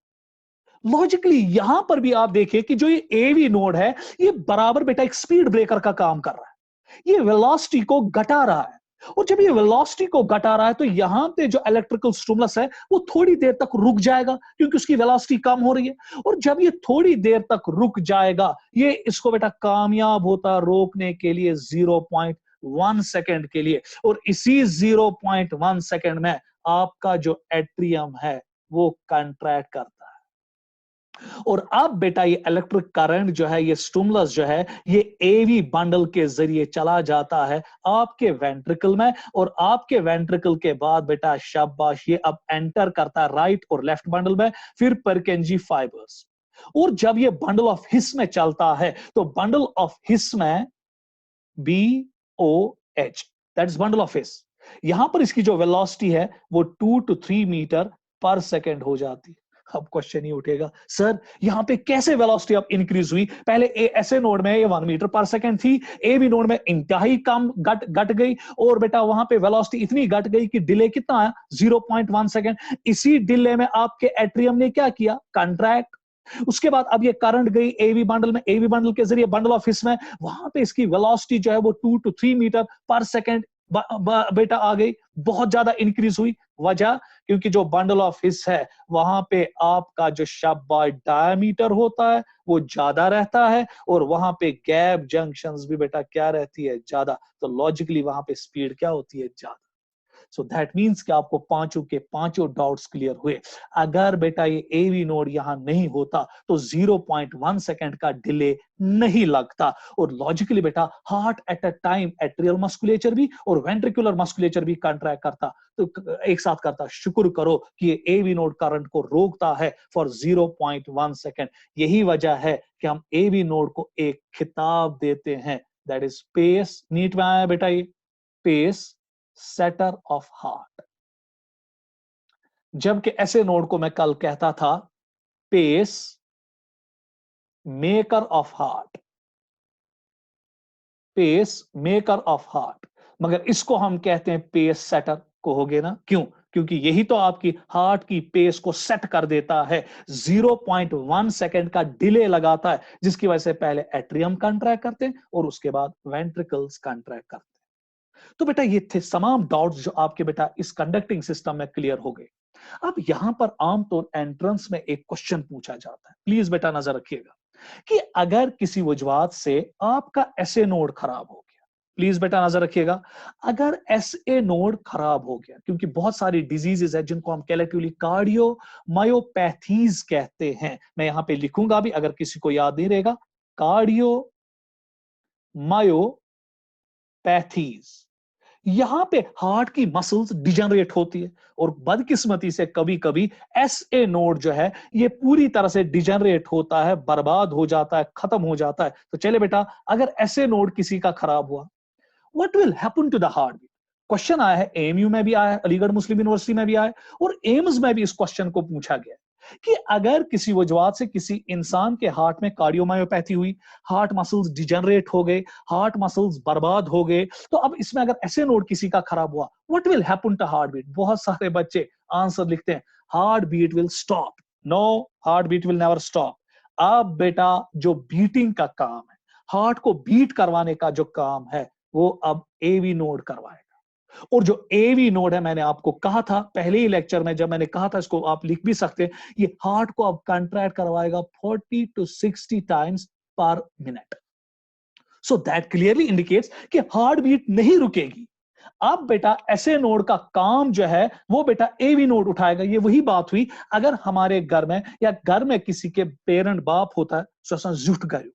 लॉजिकली यहां पर भी आप देखिए कि जो ये एवी नोड है, ये बराबर बेटा एक स्पीड ब्रेकर का काम कर रहा है, ये वेलोसिटी को घटा रहा है। और जब ये वेलोसिटी को घटा रहा है तो यहां पे जो इलेक्ट्रिकल स्टिमुलस है वो थोड़ी देर तक रुक जाएगा, क्योंकि उसकी वेलोसिटी कम हो रही है। और जब ये थोड़ी देर तक रुक जाएगा, ये इसको बेटा कामयाब होता रोकने के लिए 0.1 सेकंड के लिए, और इसी 0.1 सेकंड में आपका जो एट्रियम है वो कंट्रैक्ट करता है। और अब बेटा ये इलेक्ट्रिक करंट जो है, ये स्टिमुलस जो है, ये एवी बंडल के जरिए चला जाता है आपके वेंट्रिकल में, और आपके वेंट्रिकल के बाद बेटा शाबाश ये अब एंटर करता है राइट और लेफ्ट बंडल में, फिर परकेंजी फाइबर्स। और जब ये बंडल ऑफ हिस में चलता है तो बंडल ऑफ हिस में BOH, that is bundle of हिस, यहां पर इसकी जो वेलोसिटी है वो 2 to 3 मीटर पर सेकंड हो जाती है। अब क्वेश्चन ही उठेगा, सर यहां पे कैसे वेलोसिटी अब इंक्रीज हुई? पहले ऐसे नोड में ये 1 मीटर पर सेकंड थी, ए बी नोड में इंतहाई कम घट गई, और बेटा वहां पे वेलोसिटी इतनी घट गई कि डिले कितना आया? 0.1 सेकंड। इसी डिले में आपके एट्रियम ने क्या किया? कंट्रैक्ट। उसके बाद अब ये करंट गई एवी बंडल में, एवी बंडल के जरिए बंडल ऑफ हिस में, वहां पे इसकी वेलोसिटी जो है वो 2 to 3 मीटर पर सेकंड बेटा आ गई, बहुत ज्यादा इंक्रीज हुई। वजह, क्योंकि जो बंडल ऑफ हिस है वहां पे आपका जो शाबाश डायमीटर होता है वो ज्यादा रहता है, और वहां पे गैप जंक्शंस भी बेटा क्या रहती है? ज्यादा। तो लॉजिकली वहां पे स्पीड क्या होती है? ज्यादा। सो दैट मींस कि आपको पांचों के पांचों डाउट्स क्लियर हुए। अगर बेटा ये एवी नोड यहां नहीं होता तो 0.1 सेकंड का डिले नहीं लगता, और लॉजिकली बेटा heart at a time atrial musculature भी और वेंट्रिकुलर मस्कुलेचर भी कंट्रैक्ट करता, तो एक साथ करता। शुक्र करो कि ये एवी नोड करंट को रोकता है फॉर 0.1 सेकंड। यही वजह है कि हम एवी नोड को एक खिताब देते हैं, दैट इज पेस। नीट में आया बेटा ये पेस सेटर ऑफ हार्ट। जबकि ऐसे नोड को मैं कल कहता था pacemaker of heart, pacemaker of heart, मगर इसको हम कहते हैं पेस सेटर। कहोगे ना क्यों? क्योंकि यही तो आपकी हार्ट की पेस को सेट कर देता है, 0.1 सेकंड का डिले लगाता है, जिसकी वजह से पहले एट्रियम कंट्रैक्ट करते हैं और उसके बाद वेंट्रिकल्स कंट्रैक्ट करते हैं। तो बेटा ये थे तमाम डाउट्स जो आपके बेटा इस कंडक्टिंग सिस्टम में क्लियर हो गए। अब यहां पर आमतौर एंट्रेंस में एक क्वेश्चन पूछा जाता है, प्लीज बेटा नजर रखिएगा, कि अगर किसी वजह से आपका एसए नोड खराब हो गया, प्लीज बेटा नजर रखिएगा, अगर एसए नोड खराब हो गया, क्योंकि बहुत सारी डिजीजेस है जिनको हम कलेक्टिवली कार्डियोमायोपैथीज कहते हैं, मैं यहां पे लिखूंगा भी अगर किसी को याद नहीं रहेगा, कार्डियोमायोपैथीज। यहां पे हार्ट की मसल्स डिजेनरेट होती है, और बदकिस्मती से कभी कभी एसए नोड जो है ये पूरी तरह से डिजेनरेट होता है, बर्बाद हो जाता है, खत्म हो जाता है। तो चले बेटा, अगर एसए नोड किसी का खराब हुआ, what will happen to the heart beat? Question आया है, एएमयू में भी आया है, अलीगढ़ मुस्लिम यूनिवर्सिटी में भी आया है, और एम्स में भी इस क्वेश्चन को पूछा गया कि अगर किसी वजह से किसी इंसान के हार्ट में कार्डियोमायोपैथी हुई, हार्ट मसल्स डिजेनरेट हो गए, हार्ट मसल्स बर्बाद हो गए, तो अब इसमें अगर ऐसे नोड किसी का खराब हुआ, what will happen to heart beat? बहुत सारे बच्चे आंसर लिखते हैं, heart beat will stop. No, heart beat will never stop. अब बेटा जो बीटिंग का काम है, हार्ट को बीट करवाने का जो काम है, वो अब एवी नोड करवाएगा। और जो एवी नोड है, मैंने आपको कहा था पहले ही लेक्चर में, जब मैंने कहा था, इसको आप लिख भी सकते हैं, ये हार्ट को अब कंट्रैक्ट करवाएगा 40 to 60 times per minute. So that clearly indicates कि हार्ट बीट नहीं रुकेगी। अब बेटा ऐसे नोड का काम जो है वो बेटा एवी नोड उठाएगा। ये वही बात हुई अगर हमारे घर में या घर में किसी के पेरेंट बाप होता है तो जुट गए।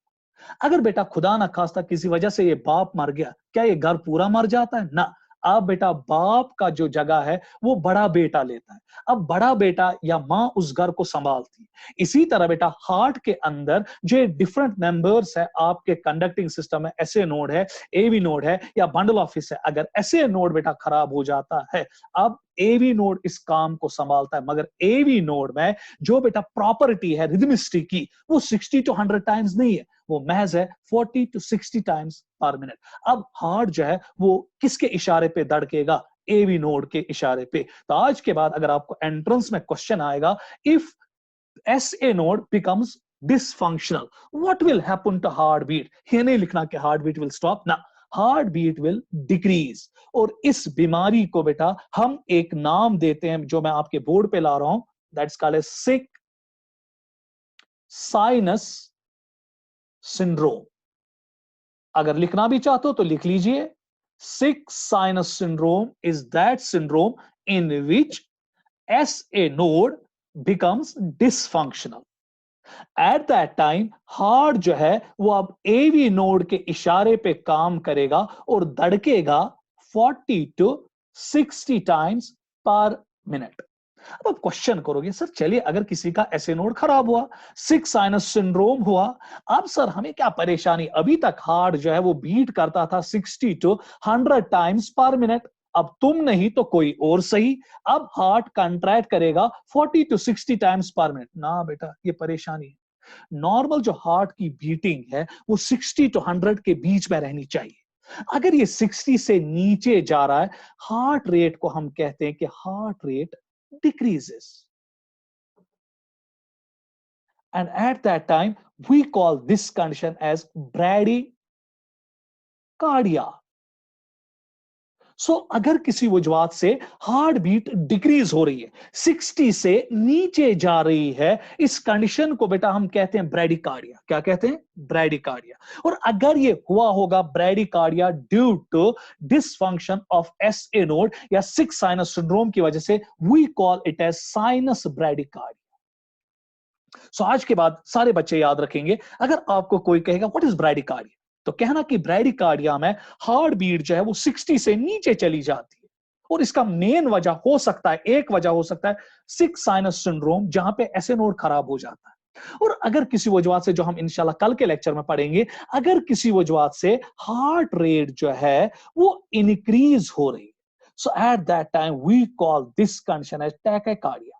अगर बेटा खुदा ना खास्ता किसी वजह से ये बाप मर गया, क्या ये घर पूरा मर जाता है? ना। अब बेटा बाप का जो जगह है वो बड़ा बेटा लेता है। अब बड़ा बेटा या मां उस घर को संभालती है। इसी तरह बेटा हार्ट के अंदर जो डिफरेंट मेंबर्स है आपके कंडक्टिंग सिस्टम है, ऐसे नोड है, एवी नोड है या बंडल ऑफिस है, अगर ऐसे नोड बेटा खराब हो जाता है, अब एवी नोड इस काम को संभालता है। मगर एवी नोड में जो बेटा प्रॉपर्टी है रिदमिस्टी की, वो 60 to 100 टाइम्स नहीं है, वो महज है 40 to 60 टाइम्स पर मिनट। अब हार्ट जो है वो किसके इशारे पे धड़केगा? एवी नोड के इशारे पे। तो आज के बाद अगर आपको एंट्रेंस में क्वेश्चन आएगा, if SA node becomes dysfunctional, what will happen to heartbeat? ये नहीं लिखना कि heartbeat will stop, ना, heartbeat will decrease। और इस बीमारी को बेटा हम एक नाम देते हैं जो मैं आपके बोर्ड पे ला रहा हूं, that's called as sick sinus syndrome। अगर लिखना भी चाहते हो तो लिख लीजिए, sick sinus syndrome is that syndrome in which SA node becomes dysfunctional। Eight that time heart जो है वो अब एवी नोड के इशारे पे काम करेगा और धड़केगा 40 to 60 टाइम्स पर मिनट। अब आप क्वेश्चन करोगे, सर चलिए अगर किसी का ऐसे नोड खराब हुआ, सिक साइनस सिंड्रोम हुआ, अब सर हमें क्या परेशानी? अभी तक हार्ट जो है वो बीट करता था 60 to 100 टाइम्स पर मिनट, अब तुम नहीं तो कोई और सही, अब हार्ट कंट्रैक्ट करेगा 40 to 60 टाइम्स पर मिनट। ना बेटा, ये परेशानी है। नॉर्मल जो हार्ट की बीटिंग है वो 60 to 100 के बीच में रहनी चाहिए। अगर ये 60 से नीचे जा रहा है, हार्ट रेट को हम कहते हैं कि heart rate decreases, and at that time we call this condition as bradycardia। सो अगर किसी वजह से हार्ट बीट डिक्रीज हो रही है, 60 से नीचे जा रही है, इस कंडीशन को बेटा हम कहते हैं ब्रैडिकार्डिया। क्या कहते हैं? ब्रैडिकार्डिया। और अगर ये हुआ होगा bradycardia due to dysfunction of SA node या सिक साइनस सिंड्रोम की वजह से, we call it as sinus bradycardia. So आज के बाद सारे बच्चे याद रखेंगे, अगर आपको कोई कहेगा व्हाट इज ब्रैडिकार्डिया, तो कहना कि ब्रैडिकार्डिया में हार्ट बीट जो है वो 60 से नीचे चली जाती है। और इसका मेन वजह हो सकता है, एक वजह हो सकता है सिक साइनस सिंड्रोम, जहां पे ऐसे नोड खराब हो जाता है। और अगर किसी वजह से, जो हम इंशाल्लाह कल के लेक्चर में पढ़ेंगे, अगर किसी वजह से हार्ट रेट जो है वो इंक्रीज हो रही है, so at that time we call this condition as tachycardia.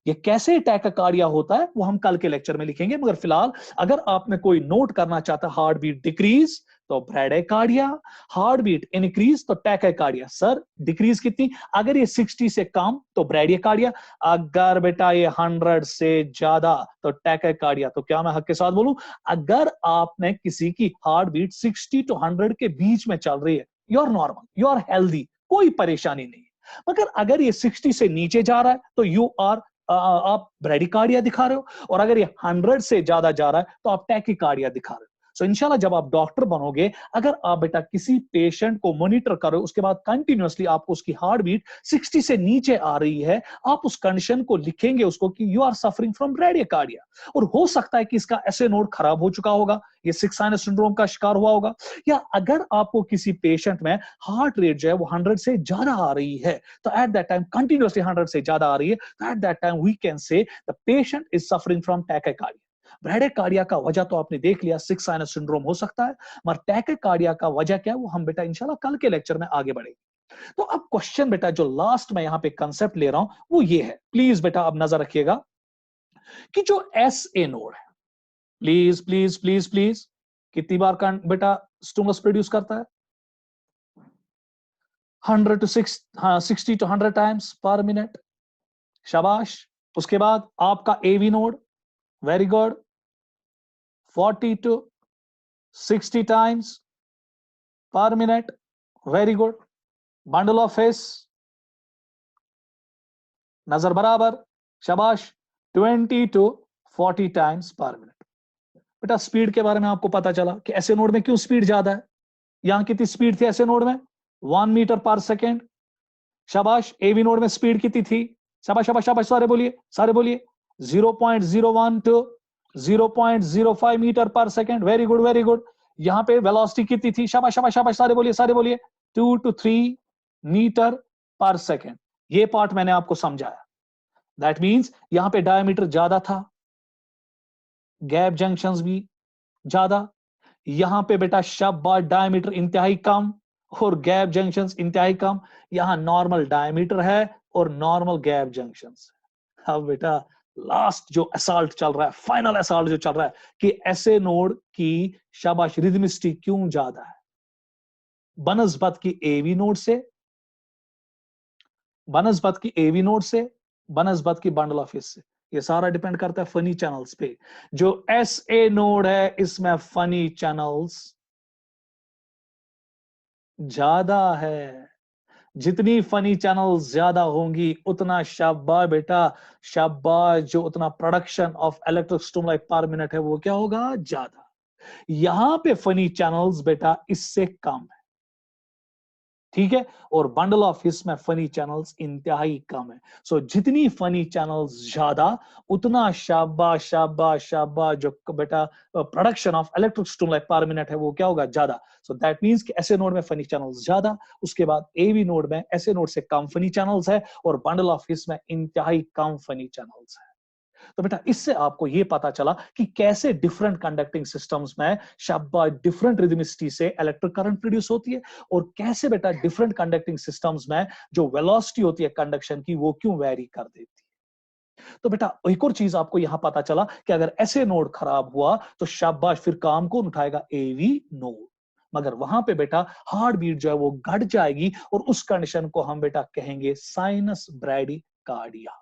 ये कैसे टैकाकार्डिया होता है वो हम कल के लेक्चर में लिखेंगे, मगर फिलहाल अगर आपने कोई नोट करना चाहता है हार्ट बीट डिक्रीज तो ब्रैडिकार्डिया, हार्ट बीट इंक्रीज तो टैकाकार्डिया। सर डिक्रीज कितनी? अगर ये 60 से कम तो ब्रैडिकार्डिया, अगर बेटा ये 100 से ज्यादा तो टैकाकार्डिया। तो क्या मैं हक के साथ बोलूं, अगर आपने किसी की हार्ट बीट 60 to 100 के बीच में चल रही है, you are normal, you are healthy, कोई परेशानी नहीं। मगर अगर ये 60 से नीचे जा रहा है तो यू आर आप ब्रैडिकार्डिया दिखा रहे हो, और अगर ये 100 से ज्यादा जा रहा है तो आप टैकिकार्डिया दिखा रहे हो। सो इंशाल्लाह जब आप डॉक्टर बनोगे, अगर आप बेटा किसी पेशेंट को मॉनिटर करो, उसके बाद कंटिन्यूअसली आपको उसकी हार्ट बीट 60 से नीचे आ रही है, आप उस कंडीशन को लिखेंगे उसको कि you are suffering from bradycardia. और हो सकता है कि इसका ऐसे नोड खराब हो चुका होगा, ये सिक साइनस सिंड्रोम का शिकार हुआ होगा, या अगर आपको किसी पेशेंट में हार्ट रेट जो है वो 100 से ज्यादा आ रही है, तो एट दैट टाइम कंटिन्यूअसली 100 से ज्यादा आ रही है, तो at that time we can say the patient is suffering from tachycardia. Bradycardia का वजह तो आपने देख लिया, सिक साइनस सिंड्रोम हो सकता है, मगर टैकाकार्डिया का वजह क्या है वो हम बेटा इंशाल्लाह कल के लेक्चर में आगे बढ़ेंगे। तो अब क्वेश्चन बेटा जो लास्ट में यहां पे कंसेप्ट ले रहा हूं वो ये है, प्लीज बेटा अब नजर रखिएगा कि जो SA नोड है, प्लीज प्लीज प्लीज प्लीज, कितनी बार बेटा स्टिमुलस प्रोड्यूस करता है? 100 to 60 to 100 times per minute. शाबाश। उसके बाद आपका AV node, very good, 40 to 60 times per minute, very good. Bundle of face, नजर बराबर, शाबाश, 20 to 40 टाइम्स पर मिनट। बेटा स्पीड के बारे में आपको पता चला कि ऐसे नोड में क्यों स्पीड ज्यादा है, यहां कितनी स्पीड थी ऐसे नोड में? 1 मीटर पर सेकेंड। शाबाश। एवी नोड में स्पीड कितनी थी? शाबाश शाबाश शाबाश, सारे बोलिए, सारे बोलिए। 0.01 to 0.05 metre per second. Very good very good. यहां पे वेलोसिटी कितनी थी? शाबाश शाबाश शाबाश, सारे बोलिए, सारे बोलिए। 2 to 3 मीटर पर सेकेंड। ये पार्ट मैंने आपको समझाया। दैट मींस यहां पे डायमीटर ज्यादा था, गैप जंक्शंस भी ज्यादा। यहां पे बेटा शाबाश डायमीटर इंतहाई कम और गैप जंक्शंस इंतहाई कम। यहां नॉर्मल डायमीटर है और नॉर्मल गैप जंक्शंस। अब बेटा लास्ट जो असॉल्ट चल रहा है, फाइनल असॉल्ट जो चल रहा है कि ऐसे नोड की शाबाश रिदमिस्टिक क्यों ज्यादा है बनस्बत की एवी नोड से, बनस्बत की एवी नोड से, बनस्बत की बंडल ऑफ हिस्स से। ये सारा डिपेंड करता है फनी चैनल्स पे। जो एस ए नोड है इसमें फनी चैनल्स ज्यादा है। जितनी फनी चैनल्स ज्यादा होंगी उतना शाबाश बेटा, शाबाश जो उतना प्रोडक्शन ऑफ इलेक्ट्रिक स्टिमुलाई पर मिनट है वो क्या होगा? ज्यादा। यहां पे फनी चैनल्स बेटा इससे कम है, ठीक है। और बंडल ऑफ हिस्स में फनी चैनल्स इंतहाई कम है। सो जितनी फनी चैनल्स ज्यादा उतना शाबाश शाबाश शाबाश जो बेटा प्रोडक्शन ऑफ इलेक्ट्रिक स्टिमुलाई पर मिनट है वो क्या होगा? ज्यादा। सो दैट मींस कि ऐसे नोड में फनी चैनल्स ज्यादा, उसके बाद एवी नोड में ऐसे नोड से कम फनी चैनल्स है और बंडल ऑफ हिस्स में इंतहाई कम फनी चैनल्स है। तो बेटा इससे आपको यह पता चला कि कैसे डिफरेंट कंडक्टिंग सिस्टम्स में शाबाश डिफरेंट रिदमिसिटी से इलेक्ट्रिक करंट प्रोड्यूस होती है और कैसे बेटा डिफरेंट कंडक्टिंग सिस्टम्स में जो वेलोसिटी होती है कंडक्शन की वो क्यों वेरी कर देती है। तो बेटा एक और चीज आपको यहां पता चला कि अगर ऐसे नोड खराब हुआ तो शाबाश फिर काम कौन उठाएगा? AV node. मगर वहां पे बेटा हार्ट बीट जो है वो घट जाएगी और उस कंडीशन को हम बेटा कहेंगे साइनस ब्रैडीकार्डिया।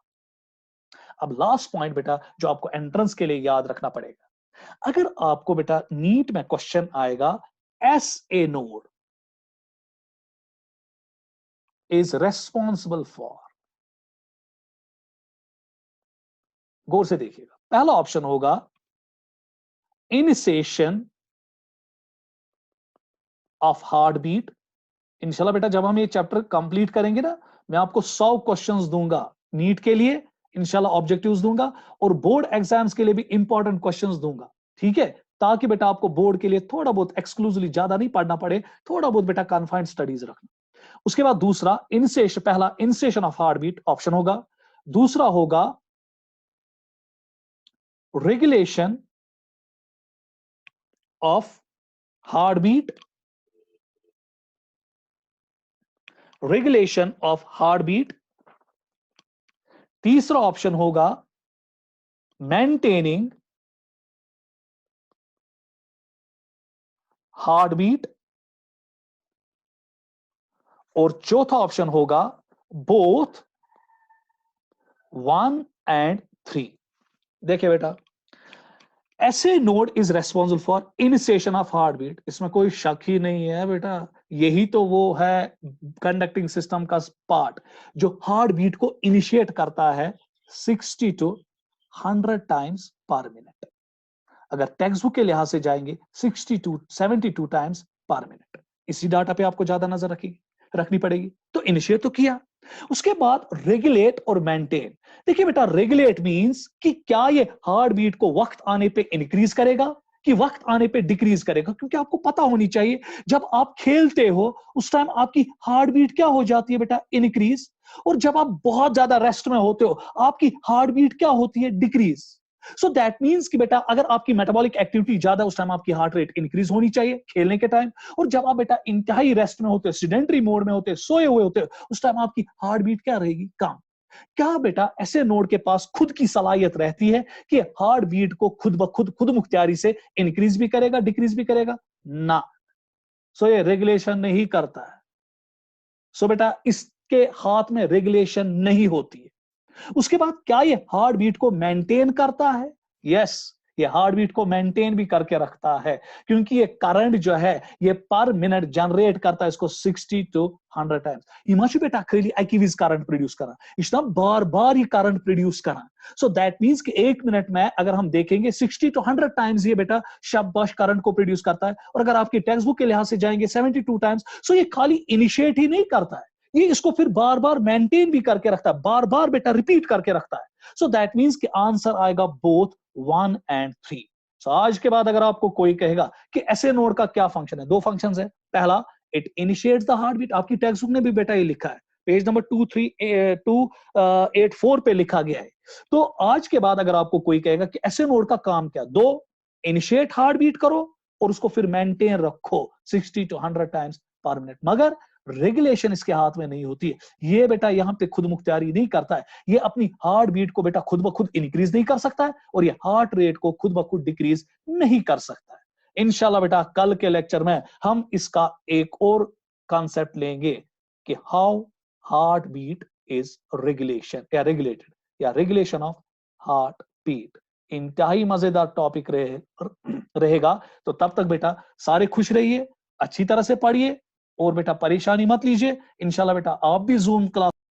अब लास्ट पॉइंट बेटा जो आपको एंट्रेंस के लिए याद रखना पड़ेगा, अगर आपको बेटा नीट में क्वेश्चन आएगा S A node is responsible for, गौर से देखिएगा, पहला ऑप्शन होगा इनिशिएशन ऑफ हार्ट बीट। इंशाल्लाह बेटा जब हम ये चैप्टर कंप्लीट करेंगे ना, मैं आपको 100 क्वेश्चंस दूंगा नीट के लिए, इंशाल्लाह ऑब्जेक्टिव्स दूंगा और बोर्ड एग्जाम्स के लिए भी इंपॉर्टेंट क्वेश्चंस दूंगा, ठीक है। ताकि बेटा आपको बोर्ड के लिए थोड़ा बहुत एक्सक्लूसिवली ज्यादा नहीं पढ़ना पड़े, थोड़ा बहुत बेटा कन्फाइंड स्टडीज रखना। उसके बाद दूसरा इनिशिएशन, पहला initiation of heart beat option होगा। दूसरा होगा regulation of heart beat, regulation of heart beat. तीसरा ऑप्शन होगा मेंटेनिंग हार्ट बीट और चौथा ऑप्शन होगा बोथ 1 and 3। देखिए बेटा S A node is responsible for initiation of heart beat, इसमें कोई शक ही नहीं है बेटा, यही तो वो है कंडक्टिंग सिस्टम का पार्ट जो हार्ट बीट को इनिशिएट करता है 60 to 100 टाइम्स पर मिनट। अगर टेक्स्ट बुक के लिहाज से जाएंगे 60 to 72 टाइम्स पर मिनट। इसी डाटा पे आपको ज्यादा नजर रखनी पड़ेगी। तो इनिशिएट तो किया, उसके बाद रेगुलेट और मेंटेन। देखिए बेटा रेगुलेट मींस कि क्या ये हार्ट बीट को वक्त आने पे इंक्रीज करेगा कि वक्त आने पे डिक्रीज करेगा, क्योंकि आपको पता होनी चाहिए जब आप खेलते हो उस टाइम आपकी हार्ट बीट क्या हो जाती है बेटा? इंक्रीज। और जब आप बहुत ज्यादा रेस्ट में होते हो आपकी हार्ट बीट क्या होती है? डिक्रीज। सो दैट मींस कि बेटा अगर आपकी मेटाबॉलिक एक्टिविटी ज्यादा उस टाइम आपकी हार्ट रेट इंक्रीज होनी चाहिए खेलने के टाइम, और जब आप बेटा इंतहाई रेस्ट में होते, सीडेंटरी मोड में होते, सोए हुए होते, उस टाइम आपकी हार्ट बीट क्या रहेगी? कम। क्या बेटा ऐसे नोड के पास खुद की सलाहियत रहती है कि हार्ट बीट को खुद मुख्तियारी से इंक्रीज भी करेगा डिक्रीज भी करेगा? ना। सो ये रेगुलेशन नहीं करता है। सो बेटा इसके हाथ में रेगुलेशन नहीं होती है। उसके बाद क्या ये हार्ट बीट को मेंटेन करता है? यस, ये हार्ट बीट को मेंटेन भी करके रखता है, क्योंकि ये करंट जो है ये पर मिनट जनरेट करता है इसको 60 to 100 टाइम्स। ये मच बेटा खली अकि विज करंट प्रोड्यूस करा, इतना बार बार ये करंट प्रोड्यूस करा। सो दैट मींस कि एक मिनट में अगर हम देखेंगे 60 to 100 टाइम्स ये बेटा शाबाश करंट को प्रोड्यूस करता है। और अगर आपकी टेक्स्ट बुक के लिहाज से जाएंगे 72 टाइम्स। सो ये खाली इनिशिएट ही नहीं करता है, ये इसको फिर बार बार मेंटेन भी करके रखता है, बार बार बेटा रिपीट करके रखता है। सो दैट मींस कि आंसर आएगा बोथ 1 and 3। सो आज के बाद अगर आपको कोई कहेगा कि ऐसे नोड का क्या फंक्शन है, दो फंक्शंस है। पहला, it initiates the heart beat, आपकी टेक्स्ट बुक ने भी बेटा ये लिखा है, पेज नंबर 284 पे लिखा गया है। तो आज के बाद अगर आपको कोई कहेगा कि ऐसे नोड का काम क्या, दो, इनिशिएट हार्ट बीट करो और उसको फिर मेंटेन रखो 60 to 100 टाइम्स पर मिनट। मगर रेगुलेशन इसके हाथ में नहीं होती है, ये बेटा यहाँ पे खुद मुख्तियारी नहीं करता है, ये अपनी हार्ट बीट को बेटा खुद ब खुद इंक्रीज नहीं कर सकता है और ये हार्ट रेट को खुद ब खुद डिक्रीज नहीं कर सकता है। इंशाल्लाह बेटा कल के लेक्चर में हम इसका एक और कॉन्सेप्ट लेंगे कि how heart beat is regulation या रेगुलेटेड या रेगुलेशन ऑफ हार्ट बीट। इंतहाई मजेदार टॉपिक रहेगा। तो तब तक बेटा सारे खुश रहिए, अच्छी तरह से पढ़िए और बेटा परेशानी मत लीजिए। इंशाल्लाह बेटा आप भी जूम क्लास